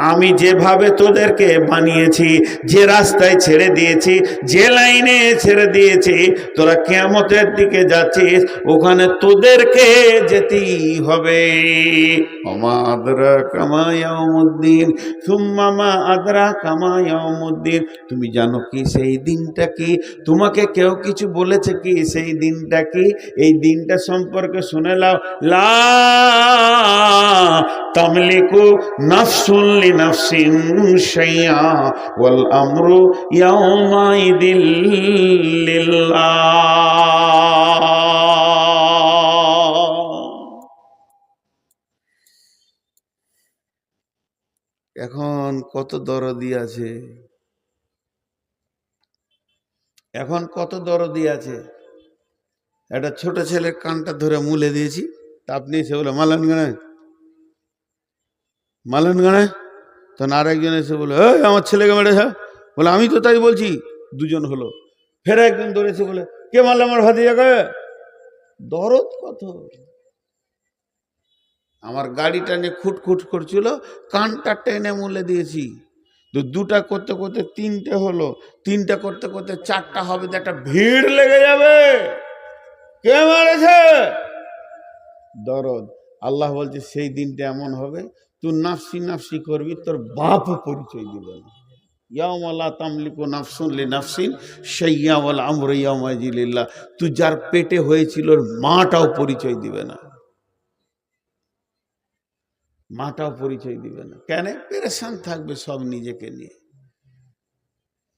S1: আমি যেভাবে তোদেরকে বানিয়েছি, যে রাস্তায় ছেড়ে দিয়েছি, যে লাইনে ছেড়ে দিয়েছি, তোরা কিয়ামতের দিকে যাচ্ছিস, ওখানে তোদেরকে যেতেই হবে। ওমা আদরাকা মা ইয়াউমুদ্দিন সুম্মা মা আদরাকা মা ইয়াউমুদ্দিন। তুমি জানো কি সেই দিনটা কি? তোমাকে কেউ কিছু বলেছে কি সেই দিনটা কি? এই দিনটা সম্পর্কে শুনে নাও। লা তামলিকু নাফসুন লিনাফসিন শাইআ ওয়াল আমরু ইয়াউমাইদিল লিল্লাহ। এখন কত দরদি আছে, এখন কত দরদি আছে। একটা ছোট ছেলের কানটা ধরে মুলে দিয়েছি, তা আপনি এসে বলে মালান গানে, মালান গানে। তখন আরেকজন এসে বলে এই আমার ছেলেকে মেরেছে, বলে আমি তো তাই বলছি। দুজন হলো, ফের একজন ধরেছে, বলে কে মারল আমার ভাতিজাকে। দরদ কত। আমার গাড়িটা নিয়ে খুটখুট করছিল, কানটা টেনে মুলে দিয়েছি। তো দুটা করতে করতে তিনটে হলো, তিনটা করতে করতে চারটা হবে, তো একটা ভিড় লেগে যাবে। কে মারেছে? দরদ। আল্লাহ বলছে সেই দিনটা এমন হবে, তুই নাফসি নাফসি করবি, তোর বাপও পরিচয় দিবে না। ইয়াউমা লা তামলিকু নাফসুন লিনাফসিন শাইআ ওয়াল আমরু ইয়াউমাইযিন লিল্লাহ। তুই যার পেটে হয়েছিল ওর মাটাও পরিচয় দিবে না, মাটাও পরিচয় দিবে না। কেন? পেরেশান থাকবে সব নিজেকে নিয়ে,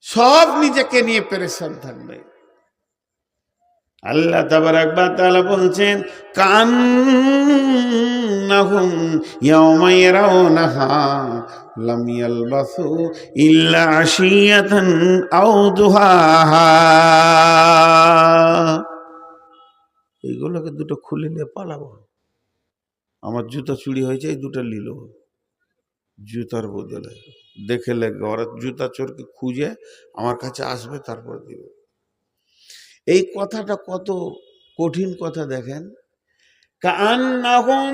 S1: সব নিজেকে নিয়ে পেরেশান থাকবে। আল্লাহ তাবারাক ওয়া তাআলা বলছেন কান্নাহুম ইয়াওমা ইয়ারাউনাহা লাম ইয়ালবাসু ইল্লা আশিয়াতান আও দুহাহা। এইগুলোকে দুটো খুলে নিয়ে পালাবো। আমার জুতা চুরি হয়েছে, এই দুটো নিল জুতার বদলে। দেখে লেগে ওরা জুতা চোরকে খুঁজে আমার কাছে আসবে, তারপর দিবে। এই কথাটা কত কঠিন কথা দেখেন। কান্নাহুম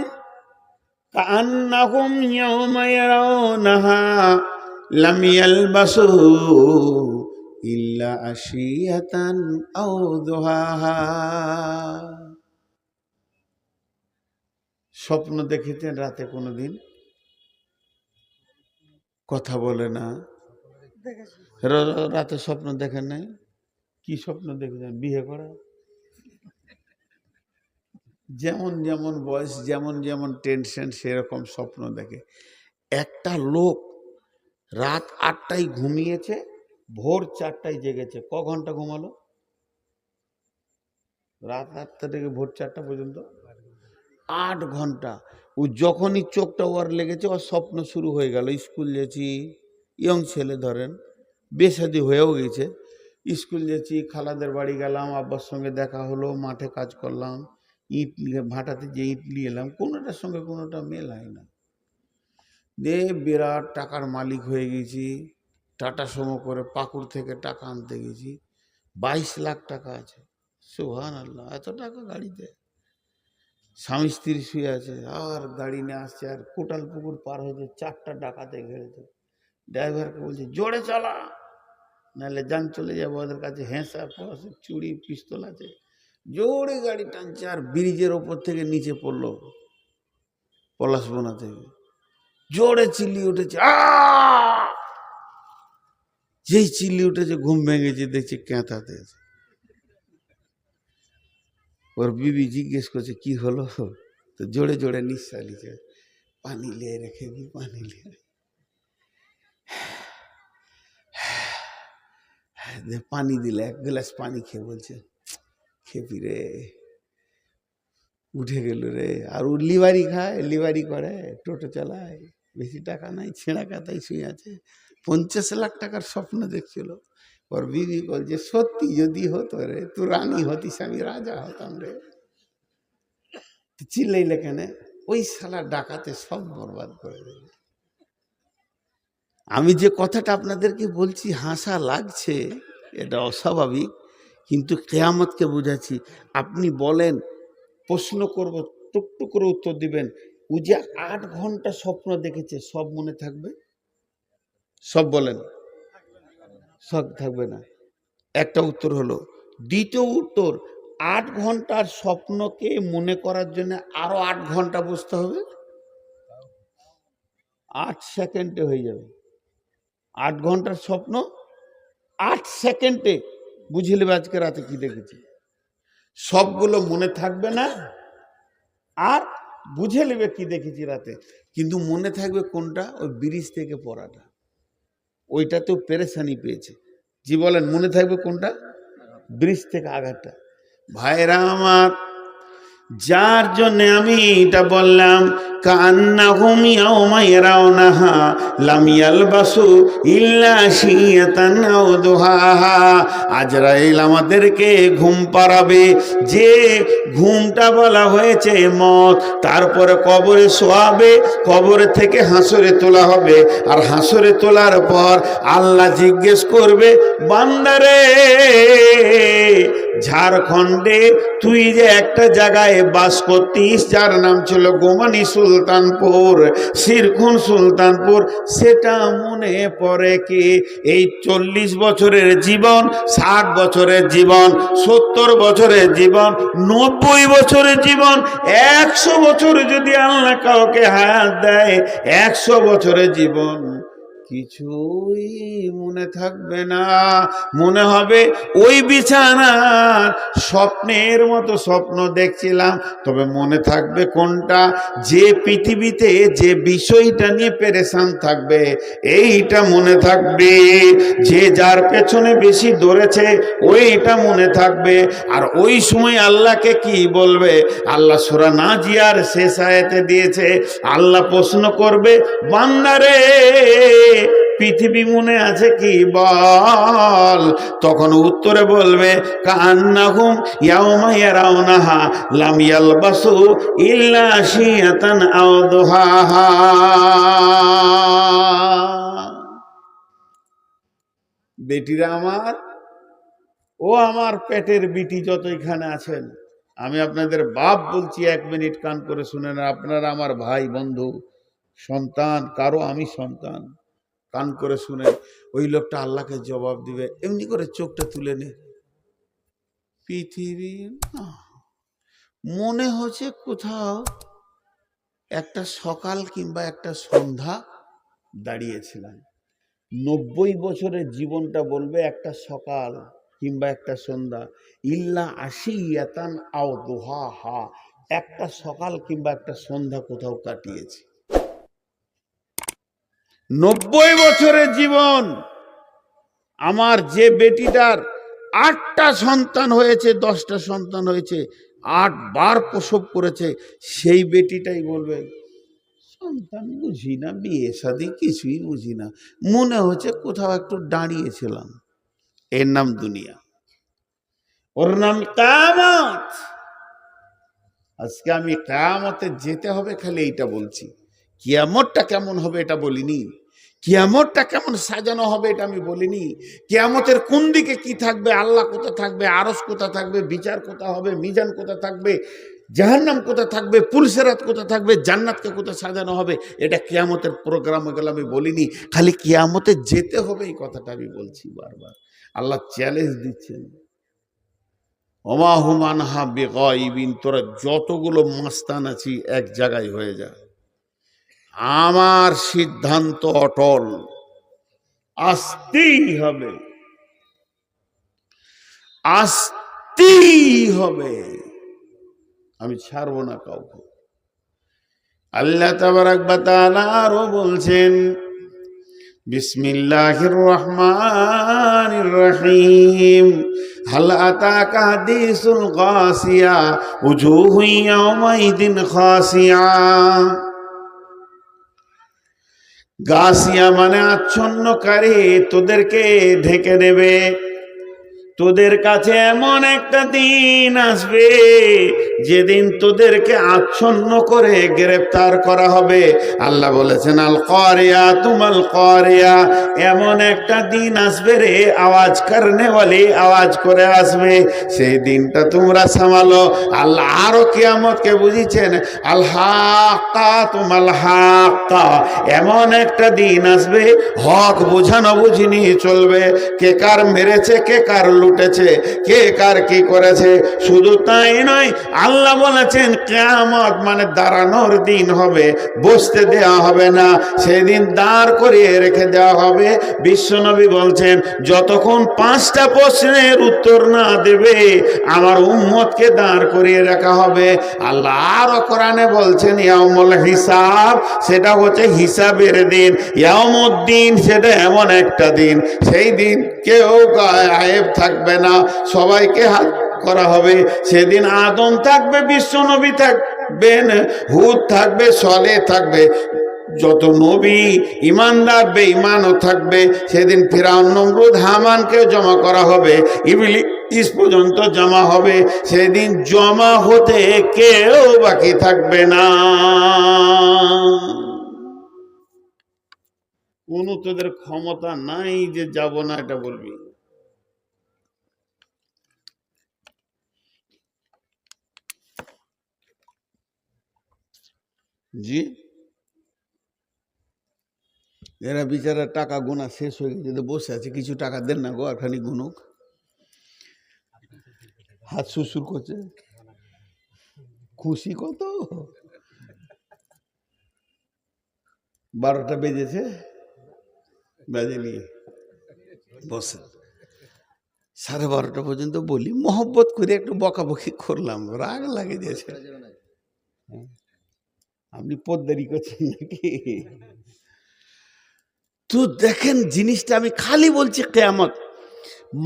S1: কান্নাহুম ইয়াওমা ইয়ারাউনাহা লাম ইয়ালবাসু ইল্লা আশিয়াতান আও দুহাহা। স্বপ্ন দেখেছেন রাতে কোনোদিন? কথা বলে না। রাতে স্বপ্ন দেখেন নাই? কি স্বপ্ন দেখেছেন? বিয়ে করা। যেমন যেমন বয়স, যেমন যেমন টেনশন, সেরকম স্বপ্ন দেখে। একটা লোক রাত 8টায় ঘুমিয়েছে, ভোর 4টায় জেগেছে। ক ঘন্টা ঘুমালো? রাত 8টা থেকে ভোর 4টা পর্যন্ত 8 ঘন্টা। ও যখনই চোখটা ওর লেগেছে, ওর স্বপ্ন শুরু হয়ে গেল। স্কুল যেছি, ইয়ং ছেলে ধরেন, বেশাদি হয়েও গেছে। স্কুল যেছি, খালাদের বাড়ি গেলাম, আব্বার সঙ্গে দেখা হলো, মাঠে কাজ করলাম, ইট নিয়ে ভাটাতে যে ইট নিয়ে এলাম, কোনোটার সঙ্গে কোনোটা মেল হয় না। দে বিরাট টাকার মালিক হয়ে গেছি। টাটা সমো করে পাকুড় থেকে টাকা আনতে গেছি, 22 লাখ টাকা আছে। সুবহানাল্লাহ, এত টাকা গাড়িতে। স্বামী স্ত্রী শুয়ে আছে, আর গাড়ি নিয়ে আসছে, আর কোটাল পুকুর পার হয়েছে, 4টা ডাকাতে ঘেরেছে। ড্রাইভারকে বলছে জোরে চালা, নাহলে যান চলে যাবো। ওদের কাছে হেঁসা পয়সা চুড়ি পিস্তল আছে। জোরে গাড়ি টানছে, আর ব্রিজের ওপর থেকে নিচে পড়লো, পলাশবোনা থেকে। জোরে চিল্লিয়ে উঠেছে, যেই চিল্লি উঠেছে, ঘুম ভেঙেছে, দেখছে কেঁতাতে। ওর বিবি জিজ্ঞেস করছে কি হলো, তো জোরে জোরে নিঃশ্বাস নিচ্ছে, পানি লিয়ে রেখে দি, পানি লিয়ে পানি দিলে, 1 গ্লাস পানি খেয়ে বলছে খেপি রে, উঠে গেল রে। আর ও লিভারি খায়, লিভারি করে, টোটো চালায়, বেশি টাকা নাই, ছেঁড়া কাতায় শুয়ে আছে, 50 লাখ টাকার স্বপ্ন দেখছিল। ওর বিবি বলছে সত্যি যদি হতো রে, তুই রানী হতিস, আমি রাজা হতাম রে। চিল্লাইলে কেন? ওই শালা ডাকাতে সব বরবাদ করে দেবে। আমি যে কথাটা আপনাদেরকে বলছি হাসা লাগছে, এটা অস্বাভাবিক, কিন্তু কিয়ামতকে বুঝাচ্ছি। আপনি বলেন, প্রশ্ন করব, টুকটুক করে উত্তর দিবেন। ও যে 8 ঘন্টা স্বপ্ন দেখেছে, সব মনে থাকবে? সব বলেন, সব থাকবে না। একটা উত্তর হলো। দ্বিতীয় উত্তর, 8 ঘন্টার স্বপ্নকে মনে করার জন্য আরো 8 ঘন্টা বসতে হবে, 8 সেকেন্ডে হয়ে যাবে। 8 ঘন্টার স্বপ্ন 8 সেকেন্ডে বুঝে নেবে আজকে রাতে কি দেখেছি। সবগুলো মনে থাকবে না, আর বুঝে নেবে কি দেখেছি রাতে, কিন্তু মনে থাকবে কোনটা? ওই ব্রিজ থেকে পড়াটা, ওইটাতেও পেরেশানি পেয়েছে। জি বলেন, মনে থাকবে কোনটা? ব্রিজ থেকে আঘাতটা। ভাইরা আমার, যার জন্য আমি এটা বললাম, কান্নাহুম ইয়াওমা ইয়ারাউনাহা লাম ইয়ালবাসু ইল্লা শিয়াতান আও দুহাহা। আজরাইল আমাদেরকে ঘুম পাড়াবে, যে ঘুমটা বলা হয়েছে মত। তারপরে কবরে শোয়াবে, কবরে থেকে হাসরে তোলা হবে, আর হাসরে তোলার পর আল্লাহ জিজ্ঞেস করবে, বান্দারে, ঝাড়খণ্ডে তুই যে একটা জায়গায় বাস করতিস, যার নাম ছিল গোমানি সুলতানপুর, শিরকুন সুলতানপুর, সেটা মনে পড়ে কি? এই 40 বছরের জীবন, 60 বছরের জীবন, 70 বছরের জীবন, 90 বছরের জীবন, 100 বছর যদি আল্লাহ কাউকে হায়াত দেয়, 100 বছরের জীবন কিছুই মনে থাকবে না। মনে হবে ওই বিছানার স্বপ্নের মতো স্বপ্ন দেখছিলাম। তবে মনে থাকবে কোনটা? যে পৃথিবীতে যে বিষয়টা নিয়ে পেরেশান থাকবে, এইটা মনে থাকবে। যে যার পেছনে বেশি দৌড়েছে, ওইটা মনে থাকবে। আর ওই সময় আল্লাহকে কি বলবে? আল্লাহ সূরা নাজিয়ার শেষ আয়াতে দিয়েছে, আল্লাহ প্রশ্ন করবে, বান্দারে, পৃথিবী মনে আছে কি বল? তখন উত্তরে বলবে, কান্নাহুম ইয়াওমা ইয়ারাউনাহা লাম ইয়ালবাসু ইল্লা শিয়াতান আও দুহাহা। বেটিরা আমার, ও আমার পেটের বিটি যত এখানে আছেন, আমি আপনাদের বাপ বলছি, 1 মিনিট কান করে শুনেন। আপনারা আমার ভাই, বন্ধু, সন্তান, কারো আমি সন্তান, কান করে শুনে। ওই লোকটা আল্লাহকে জবাব দিবে, এমনি করে চোখটা তুলে নে, পৃথিবী মনে হচ্ছে কোথাও একটা সকাল কিংবা একটা সন্ধ্যা দাঁড়িয়েছিলাম। 90 বছরের জীবনটা বলবে একটা সকাল কিংবা একটা সন্ধ্যা। ইল্লা আশিয়াতান আও দুহাহা, একটা সকাল কিংবা একটা সন্ধ্যা কোথাও কাটিয়েছি। 90 বছরের জীবন। আমার যে বেটিটার 8টা সন্তান হয়েছে, 10টা সন্তান হয়েছে, 8 বার প্রসব করেছে, সেই বেটিটাই বলবে, সন্তান বুঝি না, বিয়ে শাদী কিছুই বুঝি না, মনে হচ্ছে কোথাও একটু দাঁড়িয়েছিলাম। এর নাম দুনিয়া, ওর নাম কিয়ামত। আজকে আমি কিয়ামতে যেতে হবে, খালি এইটা বলছি। কিয়ামতটা কেমন হবে এটা বলিনি, কিয়ামতটা কেমন সাজানো হবে এটা আমি বলিনি। কিয়ামতের কোন দিকে কি থাকবে, আল্লাহ কোথা থাকবে, আরশ কোথা থাকবে, বিচার কোথা হবে, মিজান কোথা থাকবে, জাহান্নাম কোথা থাকবে, পুলসেরাত কোথা থাকবে, জান্নাতকে কোথা সাজানো হবে, এটা কিয়ামতের প্রোগ্রামে গেলে আমি বলিনি। খালি কিয়ামতে যেতে হবে এই কথাটা আমি বলছি বারবার। আল্লাহ চ্যালেঞ্জ দিচ্ছেন, ওমা হুম আনহা বিগাইবিন, তোরা যতগুলো মাস্তান আছি এক জায়গায় হয়ে যা, আমার সিদ্ধান্ত অটল, আসতেই হবে, আসতেই হবে, আমি ছাড়বো না কাউকে। আল্লাহ তাবারাক ওয়া তাআলা আরো বলছেন, বিসমিল্লাহির রহমানির রহিম, হাল আতাকা হাদিসুল গাসিয়া উজুহু ইয়াওমাইদিন খাসিয়া। গাসিয়া মানে আচ্ছন্নকারী, তোদেরকে ঢেকে দেবে। তোদের কাছে এমন একটা দিন আসবে যেদিন তোদেরকে আচ্ছন্ন করে গ্রেফতার করা হবে। আল্লাহ বলেছেন আল কারিয়া তুমাল কারিয়া, এমন একটা দিন আসবে রে, আওয়াজ করনে ওয়ালি আওয়াজ করে আসবে, সেই দিনটা তোমরা সামালো। আল্লাহ আরো কিয়ামতকে বুঝিয়েছেন আল হাক্কা তুমাল হাক্কা, এমন একটা দিন আসবে হক বোঝানো বুঝিনি চলবে, কে কার মেরেছে, কে কার লুটেছে, কে কার কি করেছে। শুধু তাই নয়, আল্লাহ বলেছেন কিয়ামত মানে দাঁড়ানোর দিন হবে, বসতে দেওয়া হবে না, সেদিন দাঁড় করিয়ে রেখে দেওয়া হবে। বিশ্বনবী বলছেন যতক্ষণ 5টা প্রশ্নের উত্তর না দেবে আমার উম্মতকে দাঁড় করিয়ে রাখা হবে। আল্লাহ আরো কোরআনে বলছেন ইয়াউমুল হিসাব, সেটা হচ্ছে হিসাবের দিন। ইয়াউমুদ্দিন, সেটা এমন একটা দিন, সেই দিন কেউ গায়েব থাকবে না, সবাইকে হাত করা হবে। সেদিন আদম থাকবে, বিশ্বনবী থাকবেন, হুদ থাকবে, সলে থাকবে, যত নবী ইমানদার বেঈমানও থাকবে। সেদিন ফিরআউন, নমরুদ, হামানকে জমা করা হবে, ইবলিস পর্যন্ত জমা হবে। সেদিন জমা হতে কেউ বাকি থাকবে না। কোন তোদের ক্ষমতা নাই যে যাব না এটা বলবি। জি, এরা বিচারা টাকা গোনা শেষ হয়ে গেছে, বসে আছে, কিছু টাকা দেন না গো, আর খানি গুনুক। হাত সুসুর করছে, খুশি কত। 12টা বেজেছে, বাজেনি, বসে 12:30 পর্যন্ত বলি, মহব্বত করে একটু বকাবকি করলাম, রাগ লাগে দিয়েছে। আপনি পদ্মারি করছেন নাকি? তো দেখেন জিনিসটা, আমি খালি বলছি কিয়ামত।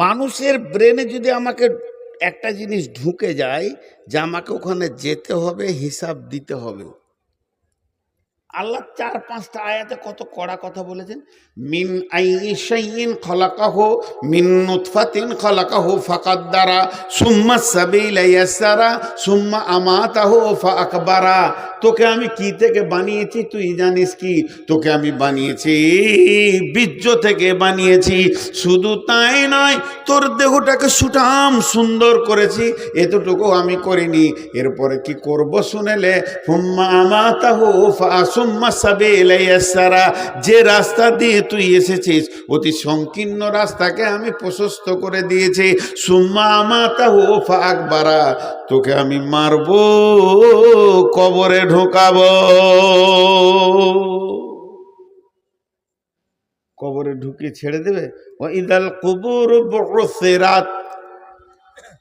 S1: মানুষের ব্রেনে যদি আমাকে একটা জিনিস ঢুকে যায় যে আমাকে ওখানে যেতে হবে, হিসাব দিতে হবে। আল্লাহ 4-5টা আয়াতে কত কড়া কথা বলেছেন। মিন আইয়ি শাইইন খলাকাহু মিন নুতফাতিন খলাকাহু ফাকাদ্দারা সুম্মা সাবিলা ইয়াসসারা সুম্মা আমাতাহু ফাআকবারা। তোকে আমি কি থেকে বানিয়েছি তুই জানিস কি? তোকে আমি বানিয়েছি বীর্য থেকে বানিয়েছি। শুধু তাই নয়, তোর দেহটাকে সুঠাম সুন্দর করেছি, এতটুকু আমি করিনি। এরপরে কি করব শুনেলে, সুম্মা আমাতাহু সুম্মা সাবিলা ইয়াসসারা, যে রাস্তা দিয়ে তুই এসেছিস অতি সংকীর্ণ রাস্তাকে আমি প্রশস্ত করে দিয়েছি। সুম্মা আমাতাহু ফাআকবারা, তোকে আমি মারবো, কবরে ঢোকাবো। কবরে ঢুকিয়ে ছেড়ে দেবে। ওয়াইদাল কুবুর বুসিরাত,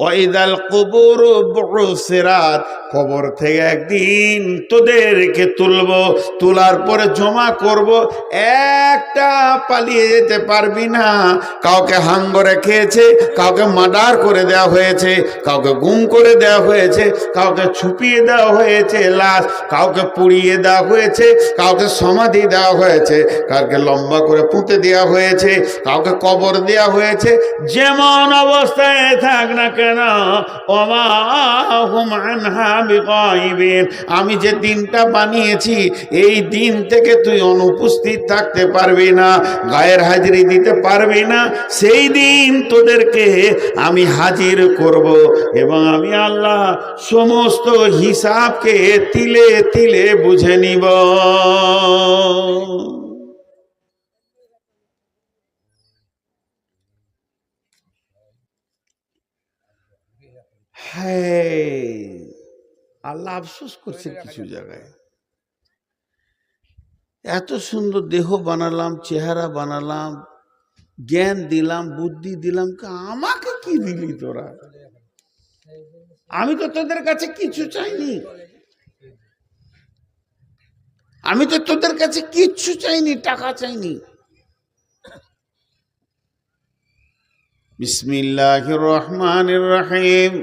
S1: ওয়াইদাল কুবুর বুসিরাত, কবর থেকে একদিন তোদেরকে তুলবো, তোলার পরে জমা করব। একটা পালিয়ে যেতে পারবি না। কাউকে হাঙ্গরে খেয়েছে, কাউকে মার্ডার করে দেওয়া হয়েছে, কাউকে গুম করে দেওয়া হয়েছে, কাউকে ছুপিয়ে দেওয়া হয়েছে লাশ, কাউকে পুড়িয়ে দেওয়া হয়েছে, কাউকে সমাধি দেওয়া হয়েছে, কাউকে লম্বা করে পুঁতে দেওয়া হয়েছে, কাউকে কবর দেওয়া হয়েছে। যেমন অবস্থায় থাক না কেন, ওমা হুম আনহা বিগাইবিন, আমি যে দিনটা বানিয়েছি এই দিন থেকে তুই অনুপস্থিত থাকতে পারবি না, গায়ের হাজিরি দিতে পারবি না। সেই দিন তোদেরকে আমি হাজির করব এবং আমি আল্লাহ সমস্ত হিসাবকে তিলে তিলে বুঝে নিব। হ্যাঁ, আল্লাহ আফসোস করছে কিছু জায়গায়। এত সুন্দর দেহ বানালাম, চেহারা বানালাম, জ্ঞান দিলাম, বুদ্ধি দিলাম, আমাকে কি দিলি তোরা? আমি তো তোদের কাছে কিছু চাইনি, আমি তো তোদের কাছে কিচ্ছু চাইনি, টাকা চাইনি। বিসমিল্লাহির রহমানির রহিম।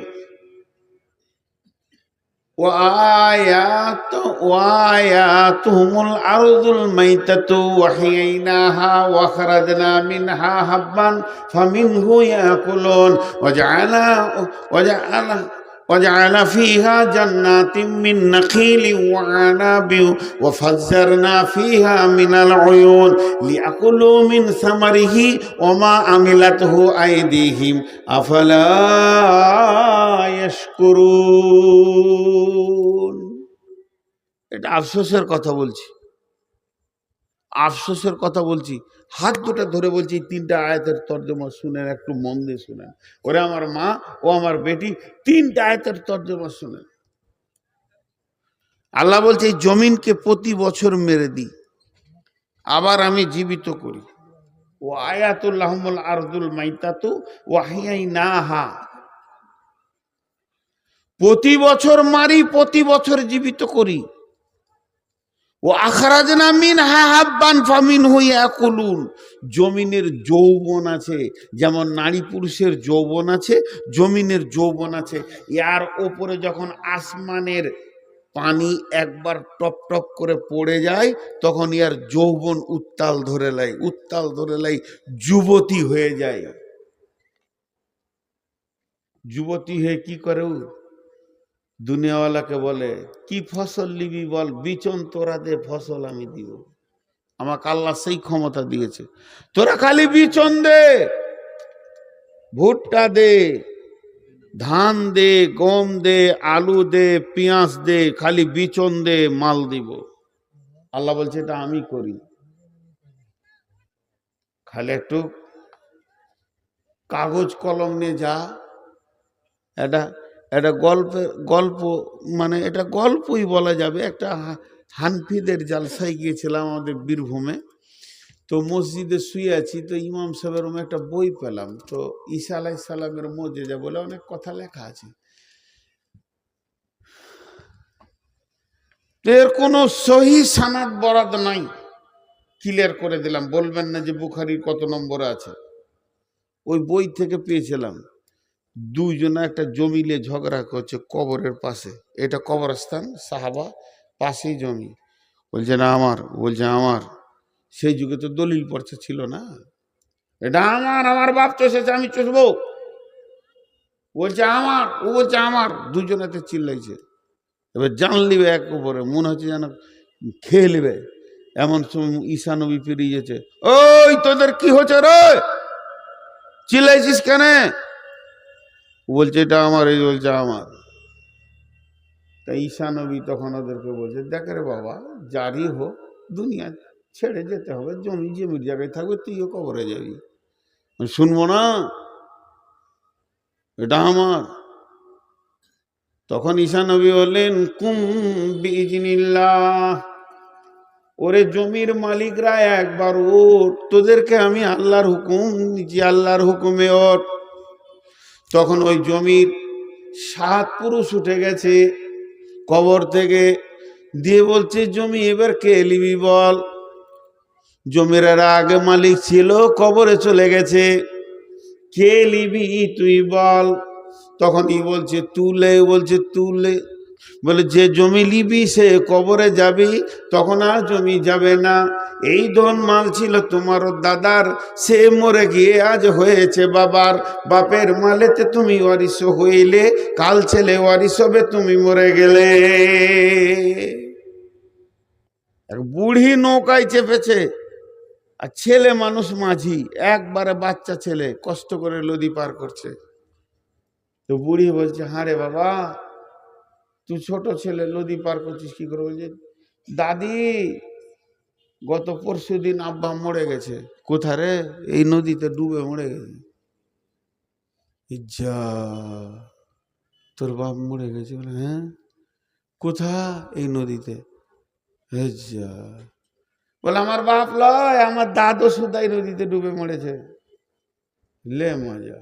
S1: وآياتهم الأرض الميتة وحييناها وأخرجنا منها حبا فمنه يأكلون وجعل فيها جنات من نخيل وعناب وفجرنا فيها من العيون ليأكلوا من ثمره وما عملته أيديهم أفلا يشكرون। এটা আফসোসের কথা বলছি, আফসোসের কথা বলছি। হাত দুটো ধরে বলছি, তিনটা আয়াতের তর্জমা শুনেন, একটু মন দিয়ে শুনেন। ওরে আমার মা ও আমার বেটি, তিনটা আয়াতের তর্জমা শুনেন। আল্লাহ বলছে এই জমিনকে প্রতি বছর মেরে দিই, আবার আমি জীবিত করি। ও আয়াতুল্লাহুল আরদুল মাইতাতু ওয়াহিয়াইনাহা, প্রতি বছর মারি, প্রতি বছর জীবিত করি। ও আখরাজনা মিনহা হাব্বান ফামিনহু ইয়াকুলুন, জমিনের যৌবন আছে, যেমন নারী পুরুষের যৌবন আছে, জমিনের যৌবন আছে। ইয়ার ওপরে যখন আসমানের পানি একবার টপ টপ করে পড়ে যায়, তখন ইয়ার যৌবন উত্তাল ধরে লাই, উত্তাল ধরে লাই, যুবতী হয়ে যায়। যুবতী হয়ে কি করে? দুনিয়াওয়ালাকে বলে কি ফসল নিবি বল, বিচন তোরা দে, ফসল আমি দিব। আমাকে আল্লাহ সেই ক্ষমতা দিয়েছে, তোরা খালি বিচন দে, ভুট্টা দে, ধান দে, গম দে, আলু দে, পেঁয়াজ দে, খালি বিচন দে, মাল দিব। আল্লাহ বলছে এটা আমি করি, খালি একটু কাগজ কলম নিয়ে যা। এটা গল্প, মানে এটা গল্পই বলা যাবে। একটা হানফিদের জালসায় গিয়েছিলাম আমাদের বীরভূমে, তো মসজিদে শুয়ে আছি, তো ইমাম সাহেবের একটা বই পেলাম, তো ঈসা আলাইহিস সালামের মুজিজা বলে অনেক কথা লেখা আছে। এর কোনো সহি সানাদ বরাদ নাই, ক্লিয়ার করে দিলাম, বলবেন না যে বুখারীর কত নম্বরে আছে। ওই বই থেকে পেয়েছিলাম। দুইজনে একটা জমিলে ঝগড়া করছে কবরের পাশে, এটা কবরস্থান, সাহাবা, পাশেই জমি। বলছে না আমার, বলছে আমার। সেই যুগে তো দলিল পড়ছে ছিল না, এটা আমার, আমার বাপ চষেছে আমি চষবো। বলছে আমার, ও বলছে আমার, দুজনেতে চিল্লাইছে। এবার জান লিবে এক উপরে, মনে হচ্ছে যেন খেয়ে নেবে। এমন সময় ঈসা নবী পেরিয়ে গেছে, ওই তোদের কি হচ্ছে রে, চিল্লাইছিস কেন? বলছে এটা আমার, এই বলছে আমার। তা ঈসা নবী তখন ওদেরকে বলছে, দেখ রে বাবা, যারই হোক দুনিয়া ছেড়ে যেতে হবে, জমি জমির জায়গায় থাকবে, তুইও কবরে যাবি। শুনবো না, এটা আমার। তখন ঈসা নবী বললেন, কুম বিইজনিল্লাহ, ওরে জমির মালিকরা একবার ওঠ, তোদেরকে আমি আল্লাহর হুকুম দিচ্ছি, আল্লাহর হুকুমে ওঠ। তখন ওই জমির 7 পুরুষ উঠে গেছে কবর থেকে, দিয়ে বলছে জমি এবার কে লিবি বল। জমির আগে মালিক ছিল, কবরে চলে গেছে, কে লিবি তুই বল। তখন ই বলছে তুলে, বলছে তুলে। বলে যে জমি লিবি সে কবরে যাবি, তখন আর জমি যাবে না। এই ধন মাল ছিল তোমারও দাদার, সে মরে গিয়ে আজ হয়েছে বাবার। বাপের মালেতে তুমি ওয়ারিশ হইলে, কাল ছেলে ওয়ারিশ হবে তুমি মরে গেলে। এক বুড়ি নৌকায় চেপেছে, আর ছেলে মানুষ মাঝি, একবারে বাচ্চা ছেলে কষ্ট করে নদী পার করছে। তো বুড়ি বলছে, হ্যাঁ রে বাবা, তুই ছোট ছেলে নদী পার করছিস কি করে? বলছে, দাদি গত পরশুদিন আব্বা মরে গেছে। কোথায় রে? এই নদীতে ডুবে মরে গেছে। যা, তোর বাপ মরে গেছে? বলে হ্যাঁ। কোথা? এই নদীতে। যা, বলে আমার বাপ লয়, আমার দাদু সুদাই নদীতে ডুবে মরেছে। লে মজা,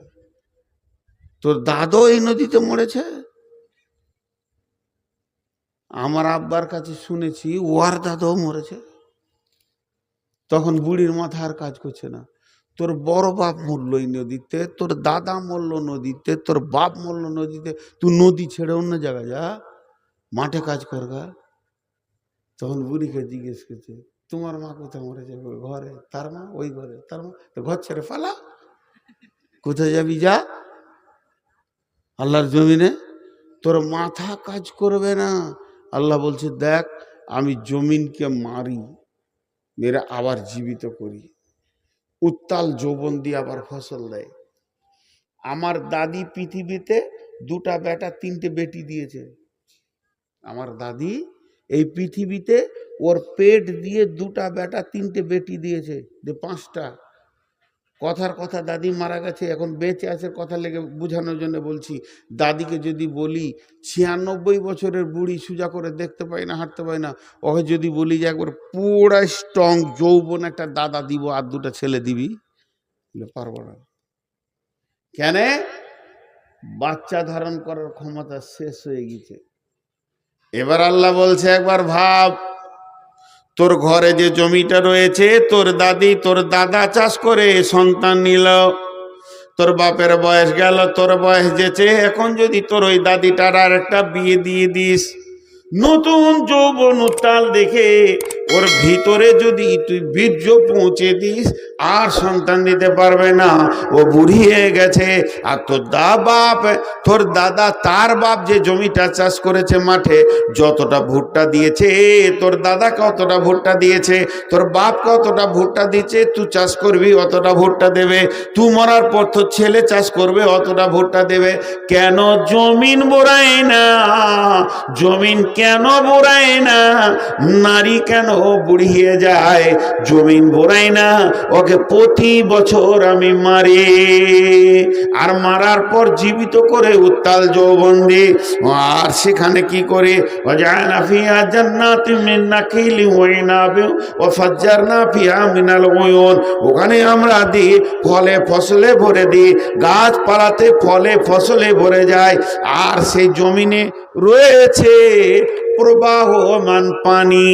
S1: তোর দাদু এই নদীতে মরেছে? আমার আব্বার কাছে শুনেছি ওর দাদাও মরেছে। তখন বুড়ির মাথা আর কাজ করছে না। তোর বড় বাপ মরল এই নদীতে, তোর দাদা মরল নদীতে, তোর বাপ মরল নদীতে, তুই নদী ছেড়ে অন্য জায়গায় যা, মাঠে কাজ করগা। তখন বুড়িকে জিজ্ঞেস করছে, তোমার মা কোথায় মরেছে? ঘরে। তার মা? ওই ঘরে। তার মা? তো ঘর ছেড়ে পালা, কোথায় যাবি যা, আল্লাহর জমিনে। তোর মাথা কাজ করবে না। আল্লাহ বলছে, দেখ আমি জমিনকে মারি, মেরে আবার জীবিত করি, উত্তাল যৌবন দিয়ে আবার ফসল দেয়। আমার দাদি পৃথিবীতে 2টা বেটা 3টে বেটি দিয়েছে। আমার দাদি এই পৃথিবীতে ওর পেট দিয়ে 2টা বেটা 3টে বেটি দিয়েছে, যে 5টা। কথার কথা দাদি মারা গেছে, এখন বেঁচে আছে, কথা লেগে বোঝানোর জন্য বলছি। দাদিকে যদি বলি 96 বছরের বুড়ি, সোজা করে দেখতে পাই না, হাঁটতে পাই না, ওকে যদি বলি যে একবার পুরা স্ট্রং যৌবন একটা দাদা দিব আর 2টা ছেলে দিবি, পারবো না। কেন? বাচ্চা ধারণ করার ক্ষমতা শেষ হয়ে গেছে। এবার আল্লাহ বলছে, একবার ভাব, তোর ঘরে যে জমিটা রয়েছে, তোর দাদি তোর দাদা চাষ করে সন্তান নিল, তোর বাপের বয়স গেল, তোর বয়স যেছে, এখন যদি তোর ওই দাদিটার আর একটা বিয়ে দিয়ে দিস, নতুন যৌবন উত্তাল দেখে ওর ভিতরে যদি তুই বীর্য পৌঁছে দিস, আর সন্তান দিতে পারবে না, ও বুড়ি হয়ে গেছে। আর তোর দাদা তার বাপ যে জমিটা চাষ করেছে মাঠে, যতটা ভুট্টা দিয়েছে, তোর দাদা কতটা ভুট্টা দিয়েছে, তোর বাপ কতটা ভুট্টা দিয়েছে, তুই চাষ করবি অতটা ভুট্টা দেবে, তুই মরার পর তোর ছেলে চাষ করবে অতটা ভুট্টা দেবে। কেন জমিন বোরায় না? জমিন কেন বোরায় না? নারী কেন বুড়িয়ে যায়? জমিন বোরায় না, ওকে প্রতি বছর আমি মারি, আর মারার পর জীবিত করে উত্তাল যৌবন দিই। আর সেখানে কি করে? ওয়াজআলনা ফিহা জান্নাতিন মিন নাখিলি ওয়া ইনাবিন ওয়া ফাজ্জারনা ফিহা মিনাল উয়ুন। ওখানে আমরা দিই ফলে ফসলে ভরে দিই, গাছপালাতে ফলে ফসলে ভরে যায়। আর সেই জমিনে রয়েছে প্রবাহমান পানি।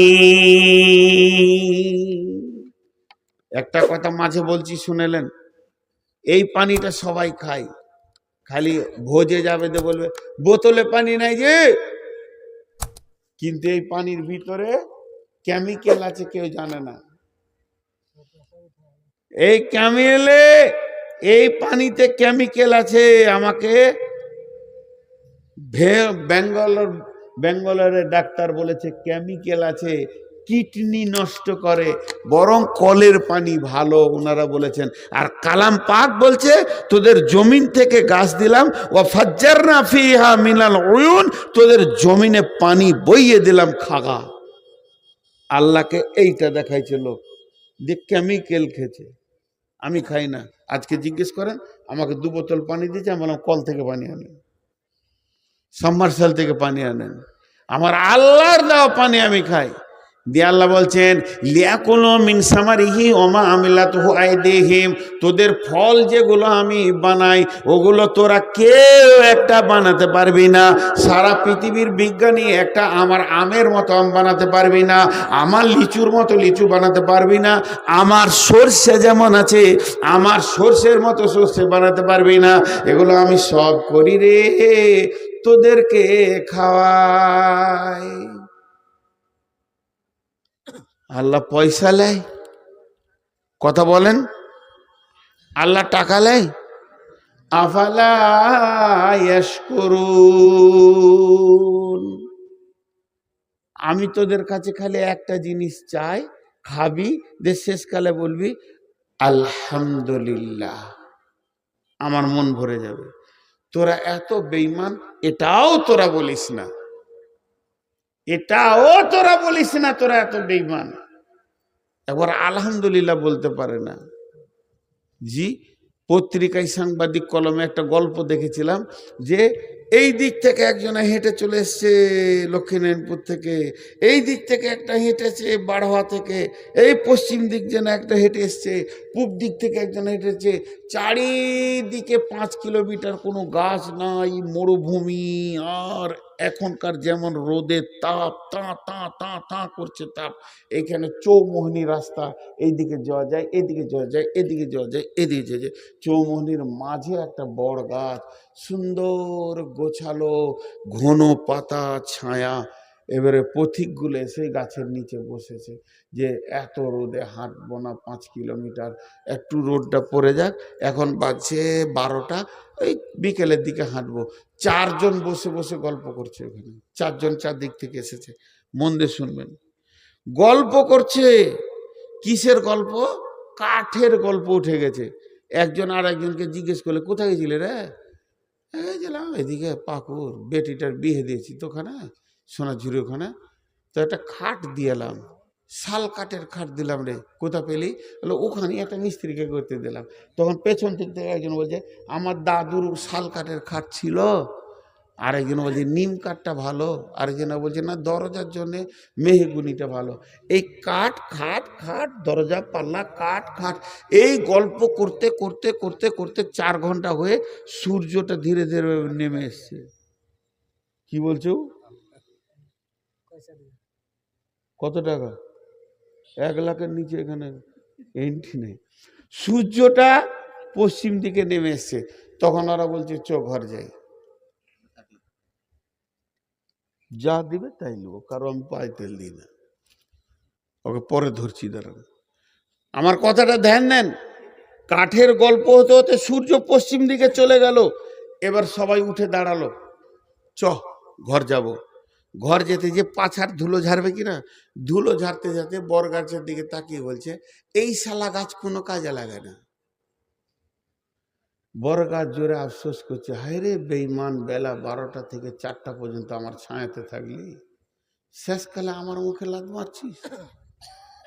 S1: একটা কথা মাঝে বলছি, শুনেলেন? এই পানিটা সবাই খায়, খালি ভোজে যাবে তো বলবে বোতলে পানি নাই যে, কিন্তু এই পানির ভিতরে কেমিক্যাল আছে, কেউ জানে না। এই এই পানিতে কেমিক্যাল আছে। আমাকে বেঙ্গালোরের ডাক্তার বলেছে কেমিক্যাল আছে, কিডনি নষ্ট করে, বরং কলের পানি ভালো, ওনারা বলেছেন। আর কালাম পাক বলছে, তোদের জমিন থেকে গাছ দিলাম, ওয়া ফাজ্জারনা ফিহা মিনাল উয়ুন, তোদের জমিনে পানি বইয়ে দিলাম, খাগা। আল্লাহকে এইটা দেখাইছে লোক, যে কেমিক্যাল খেয়েছে। আমি খাই না। আজকে জিজ্ঞেস করেন, আমাকে 2 বোতল পানি দিয়েছে, আমি বললাম কল থেকে পানি আনেন, সাবমার্শাল থেকে পানি আনেন, আমার আল্লাহর দেওয়া পানি আমি খাই। দিয়ে আল্লাহ বলছেন, লিয়াকুলু মিন সামারিহি ওয়া মা আমিলাতুহু আইদিহিম, তোদের ফল যেগুলো আমি বানাই, ওগুলো তোরা কেউ একটা বানাতে পারবি না। সারা পৃথিবীর বিজ্ঞানী একটা আমার আমের মতো আম বানাতে পারবি না, আমার লিচুর মতো লিচু বানাতে পারবি না, আমার সর্ষে যেমন আছে আমার সর্ষের মতো সর্ষে বানাতে পারবি না। এগুলো আমি সব করি রে, তোদেরকে খাওয়ায়। আল্লাহ পয়সা লেয়? কথা বলেন, আল্লাহ টাকা লেয়? আফালা ইয়াশকুরুন। আমি তোদের কাছে খালি একটা জিনিস চাই, খাবি, যে শেষকালে বলবি আলহামদুলিল্লাহ, আমার মন ভরে যাবে। তোরা এত বেঈমান, এটাও তোরা বলিস না, এটাও তোরা বলিস না, তোরা এত বেঈমান, একবার আলহামদুলিল্লাহ বলতে পারে না। জি, পত্রিকায় সাংবাদিক কলমে একটা গল্প দেখেছিলাম যে এই দিক থেকে একজনে হেঁটে চলে এসছে লক্ষ্মীনারায়ণপুর থেকে, এই দিক থেকে একটা হেঁটেছে বাড়োয়া থেকে, এই পশ্চিম দিক যেন একটা হেঁটে এসছে, পূব দিক থেকে একজন হেঁটেছে, চারিদিকে 5 কিলোমিটার কোনো গাছ নাই, মরুভূমি। আর এখনকার যেমন রোদের তাপ, তাঁ তাঁ তাঁ তাঁ করছে তাপ, এইখানে চৌমোহনী রাস্তা, এইদিকে যাওয়া যায়, এদিকে যাওয়া যায়, এদিকে যাওয়া যায়, এদিকে যাওয়া যায়। চৌমোহনীর মাঝে একটা বড় গাছ, সুন্দর গোছালো, ঘন পাতা ছায়া। এবারে পথিকগুলো সেই গাছের নিচে বসেছে যে এত রোদে হাঁটবো না 5 কিলোমিটার, একটু রোদটা পড়ে যাক, এখন বাজছে 12টা, এই বিকেলের দিকে হাঁটবো। 4 জন বসে বসে গল্প করছে ওখানে, 4 জন 4 দিক থেকে এসেছে, মন দিয়ে শুনবেন। গল্প করছে, কিসের গল্প? কাঠের গল্প উঠে গেছে। একজন আর একজনকে জিজ্ঞেস করলে, কোথায় গেছিলে রে? গেলাম এদিকে পাকুর, বেটিটার বিয়ে দিয়েছি তো ওখানে সোনাঝুরি ওখানে, তো একটা খাট দিয়েলাম, শাল কাঠের খাট দিলাম রে। কোথা পেলি? বলে ওখানে একটা মিস্ত্রিকে করতে দিলাম। তখন পেছন দিক থেকে একজন বলছে, আমার দাদুর শাল কাঠের খাট ছিল। আরেকজন বলছে নিম কাঠটা ভালো, আরেকজন বলছে না দরজার জন্য মেহগুনিটা ভালো। এই কাঠ খাট খাট, দরজা পাল্লা কাঠ খাট, এই গল্প করতে করতে করতে করতে 4 ঘন্টা হয়ে সূর্যটা ধীরে ধীরে নেমে এসছে। কি বলছো? কত টাকা? 1 লাখের নিচে এখানে এন্ট্রি নেই। সূর্যটা পশ্চিম দিকে নেমে এসছে। তখন ওরা বলছে চ ঘর যাই, যা দিবে তাই নেবো, কারো আমি পায়ে তেল দিই না। ওকে পরে ধরছি, দাঁড়ান, আমার কথাটা ধ্যান দেন। কাঠের গল্প হতে হতে সূর্য পশ্চিম দিকে চলে গেল। এবার সবাই উঠে দাঁড়ালো, চ ঘর যাব। ঘর যেতে যে পাছার ধুলো ঝাড়বে কিনা, ধুলো ঝাড়তে ঝাড়তে বর গাছের দিকে তাকিয়ে বলছে, এই শালা গাছ কোনো কাজে লাগে না। বড় গাছ জোরে আফসোস করছে, হায় রে বেঈমান, বেলা 12টা থেকে 4টা পর্যন্ত আমার ছায়াতে থাকলি, শেষকালে আমার মুখে লাথ মারছিস।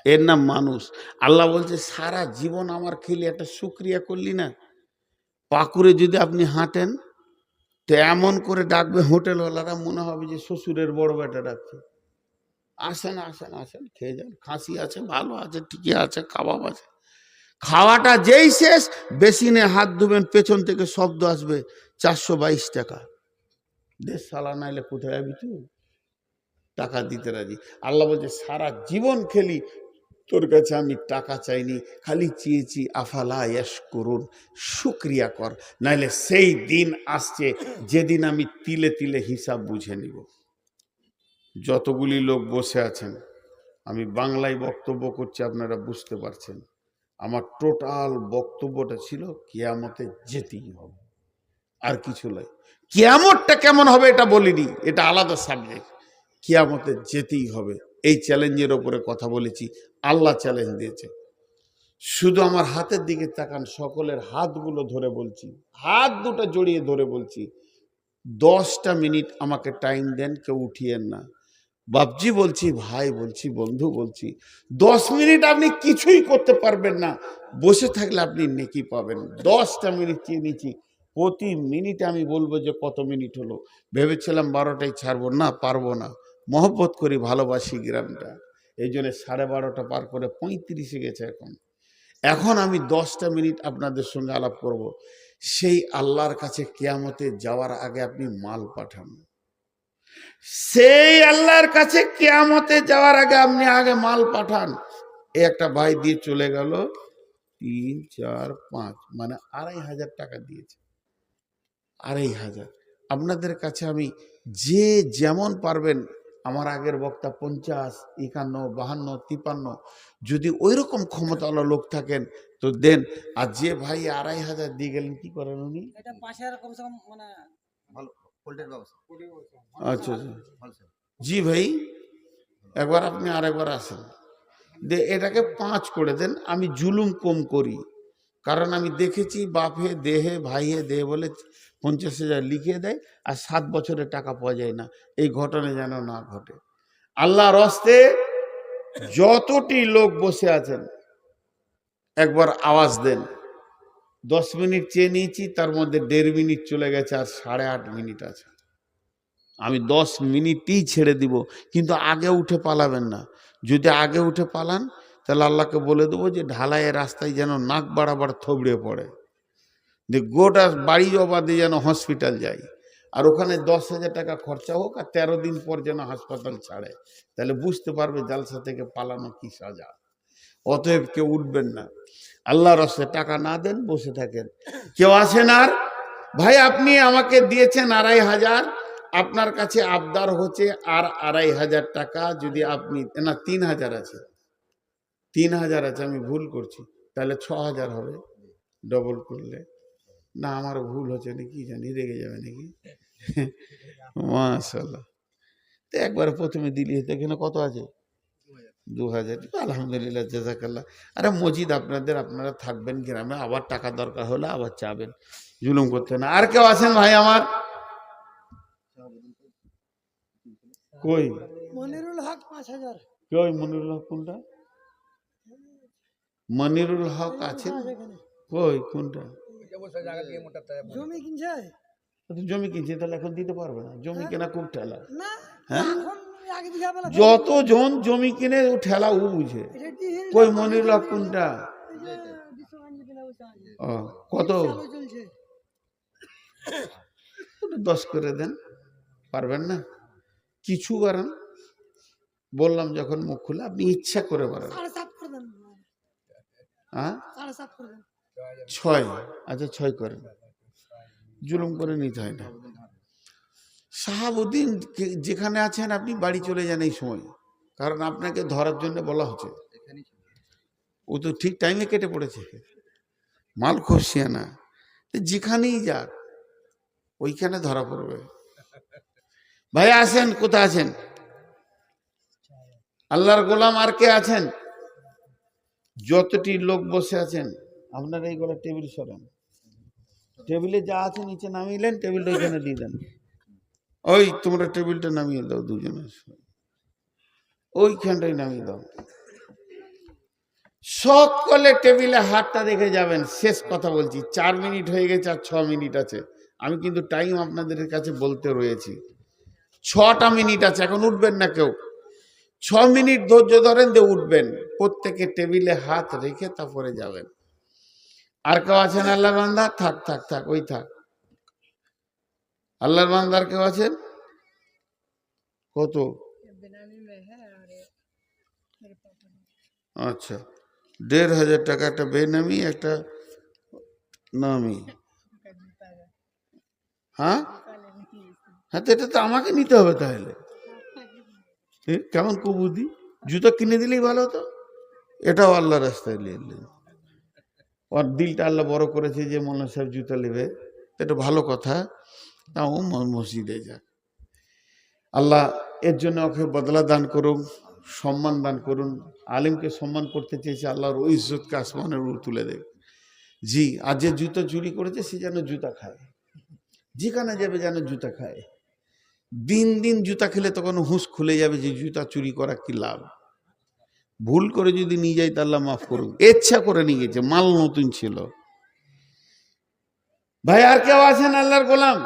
S1: এর নাম মানুষ। আল্লাহ বলছে সারা জীবন আমার খেলে একটা শুকরিয়া করলি না। পাকুড়ে যদি আপনি হাঁটেন তো এমন করে ডাকবে হোটেলওয়ালারা, মনে হবে যে শ্বশুরের বড় বেটা ডাকছে, আসেন আসেন আসেন খেয়ে যান, খাসি আছে, ভালো আছে, ঠিকই আছে, কাবাব আছে। খাওয়াটা যেই শেষ, বেসিনে হাত ধুবেন, পেছন থেকে শব্দ আসবে 422 টাকা। দেশ সালা নাইলে কোথায় যাবি তুই? টাকা দিতে রাজি। আল্লাহ বলছে সারা জীবন খেলি, তোর কাছে আমি টাকা চাইনি, খালি চেয়েছি আফালা ইয়াশকুরুন, শুকরিয়া কর, নাইলে সেই দিন আসছে যেদিন আমি তিলে তিলে হিসাব বুঝে নিব। যতগুলি লোক বসে আছেন, আমি বাংলায় বক্তব্য করছি, আপনারা বুঝতে পারছেন। আমার টোটাল বক্তব্যটা ছিল কিয়ামতে যেতেই হবে, আর কিছু নয়। কিয়ামতটা কেমন হবে এটা বলিনি, এটা আলাদা সাবজেক্ট। কিয়ামতে যেতেই হবে, এই চ্যালেঞ্জের ওপরে কথা বলেছি। আল্লাহ চ্যালেঞ্জ দিয়েছে। শুধু আমার হাতের দিকে তাকান, সকলের হাতগুলো ধরে বলছি, হাত দুটো জড়িয়ে ধরে বলছি, 10টা মিনিট আমাকে টাইম দেন, কেউ উঠিয়েন না। বাপজি বলছি, ভাই বলছি, বন্ধু বলছি, 10 মিনিট আপনি কিছুই করতে পারবেন না, বসে থাকলে আপনি নেকি পাবেন। 10টা মিনিট চেয়ে নিচ্ছি, প্রতি মিনিটে আমি বলবো যে কত মিনিট হলো। ভেবেছিলাম 12টায় ছাড়বো, না পারবো না, মহব্বত করি, ভালোবাসি গ্রামটা, এই জন্য 12:30 পার করে 35-এ গেছে এখন। এখন আমি 10টা মিনিট আপনাদের সঙ্গে আলাপ করব। সেই আল্লাহর কাছে কিয়ামতে যাওয়ার আগে আপনি মাল পাঠান। সেই আল্লাহর কাছে কিয়ামতে যাওয়ার আগে আপনি আগে মাল পাঠান। এই একটা ভাই দিয়ে চলে গেল 3, 4, 5, মানে 2500 টাকা দিয়েছে, 2500। আপনাদের কাছে আমি যে যেমন পারবেন, আমার আগের বক্তা 50, 51, 52, 53, যদি ওই রকম ক্ষমতাওয়ালা লোক থাকেন তো দেন। আর যে ভাই 2500 দিয়ে গেলেন, কি করেন উনি? আচ্ছা আচ্ছা, জি ভাই, একবার আপনি আরেকবার আসেন, দে এটাকে 5 করে দেন। আমি জুলুম কম করি, কারণ আমি দেখেছি বাপে দেহে ভাইয়ে দেহে বলে 50,000 লিখে দেয়, আর 7 বছরের টাকা পাওয়া যায় না। এই ঘটনা যেন না ঘটে। আল্লাহর হস্তে যতটি লোক বসে আছেন একবার আওয়াজ দেন। 10 মিনিট চেয়ে নিয়েছি, তার মধ্যে 1.5 মিনিট চলে গেছে, আর 8.5 মিনিট আছে। আমি 10 মিনিটই ছেড়ে দিব, কিন্তু আগে উঠে পালাবেন না। যদি আগে উঠে পালান তাহলে আল্লাহকে বলে দেবো যে ঢালাইয়ের রাস্তায় যেন নাক বাড়াবার থবড়ে পড়ে, যে গোটা বাড়ি অবাধে যেন হসপিটাল যায়, আর ওখানে 10,000 টাকা খরচা হোক, আর 13 দিন পর যেন হাসপাতাল ছাড়ে। তাহলে বুঝতে পারবে জালসা থেকে পালানো কি সাজা। অতএব কেউ উঠবেন না, আল্লাহর রাস্তায় টাকা না দেন, বসে থাকেন। কেউ আসেন আর ভাই আপনি আমাকে দিয়েছেন 2,500, আপনার কাছে আবদার হচ্ছে আর 2,500 টাকা, যদি আপনি না 3,000 আছে, 3,000 আছে, আমি ভুল করছি, তাহলে 6,000 হবে ডবল করলে। না আমার ভুল হচ্ছে নাকি জানি, রেগে যাবে নাকি? মাশাআল্লাহ, তো একবার প্রথমে দিলি হতো। এখানে কত আছে? 2,000। আলহামদুলিল্লাহ, জাযাকাল্লাহ। আরে মসজিদ আপনাদের, আপনারা থাকবেন গ্রামে, আবার টাকা দরকার হলে আবার চাবেন, জুলুম করতে না। আর কেউ আছেন ভাই আমার? কই
S2: মনিরুল হক 5,000।
S1: কই মনিরুল হক কোনটা? মনিরুল হক আছেন কই? কোনটা?
S2: জমি কিনছে।
S1: জমি কিনছে, তাহলে এখন দিতে পারবে না। জমি কেনা খুব ঠেলা।
S2: না,
S1: হ্যাঁ,
S2: এখন আগে বিঘা বেলা
S1: যতজন জমি কিনে ও ঠেলা ও বুঝে। কই মনিরুল হক কোনটা? ও, কত?
S2: চলছে
S1: 10 করে দেন, পারবেন না? কিছু করেন, বললাম যখন মুখ খুলে, আপনি ইচ্ছা করে পারেন।
S2: 7.5 করে দেন।
S1: হ্যাঁ
S2: 7.5 করে দেন।
S1: 6, আচ্ছা 6 করেন, জুলুম করে নিতে হয় না। শাহাবুদ্দিন যেখানে আছেন আপনি বাড়ি চলে যান এই সময়, কারণ আপনাকে ধরার জন্য বলা হচ্ছে। ও তো ঠিক টাইমে কেটে পড়েছে, মাল খসিয়া না, যেখানেই যাক ওইখানে ধরা পড়বে। ভাই আসেন, কোথায় আছেন? আল্লাহর গোলাম আর কে আছেন? যতটি লোক বসে আছেন, আপনারা এইগুলো টেবিল সরান, টেবিলে যা আছে নিচে নামিলেন, টেবিলটা ওইখানে দিয়ে দেন। ওই তোমরা টেবিলটা নামিয়ে দাও, দুজনে ওইখানটাই নামিয়ে দাও। সকলে টেবিলে হাতটা রেখে যাবেন। শেষ কথা বলছি, 4 মিনিট হয়ে গেছে, আর 6 মিনিট আছে। আমি কিন্তু টাইম আপনাদের কাছে বলতে রয়েছি, 6টা মিনিট আছে। এখন উঠবেন না কেউ, 6 মিনিট ধৈর্য ধরেন, দিয়ে উঠবেন। প্রত্যেকে টেবিলে হাত রেখে তারপরে যাবেন। আর কেউ আছেন আল্লাহর বান্দা? থাক থাক থাক, ওই থাক। আল্লাহর বান্দার কেউ আছেন? কত? আচ্ছা, 1,500 টাকা, একটা বেনামি, একটা নামি। হ্যাঁ হ্যাঁ, তো এটা তো আমাকে নিতে হবে তাহলে। কেমন কুবুদ্ধি, জুতো কিনে দিলেই ভালো হতো। এটাও আল্লাহ রাস্তায় নিয়ে এলেন, ওর দিলটা আল্লাহ বড় করেছে যে মৌলানা সাহেব জুতা নেবে, এটা ভালো কথা। তাও মসজিদে যাক, আল্লাহ এর জন্য ওকে বদলা দান করুন, সম্মান দান করুন। আলিমকে সম্মান করতে চেয়েছে, আল্লাহর ওই ইজ্জতকে আসমানের উপর তুলে দেবে। জি, আর যে জুতো চুরি করেছে সে যেন জুতা খায়, যেখানে যাবে যেন জুতা খায়। দিন দিন জুতা খেলে তখন হুঁশ খুলে যাবে যে জুতা চুরি করা কি লাভ। ভুল করে যদি নিয়ে যাই তা আল্লাহ মাফ করুন, ইচ্ছা করে নিয়ে গেছে, মাল নতুন ছিল। ভাই আর কেউ আছেন আল্লাহর গোলাম?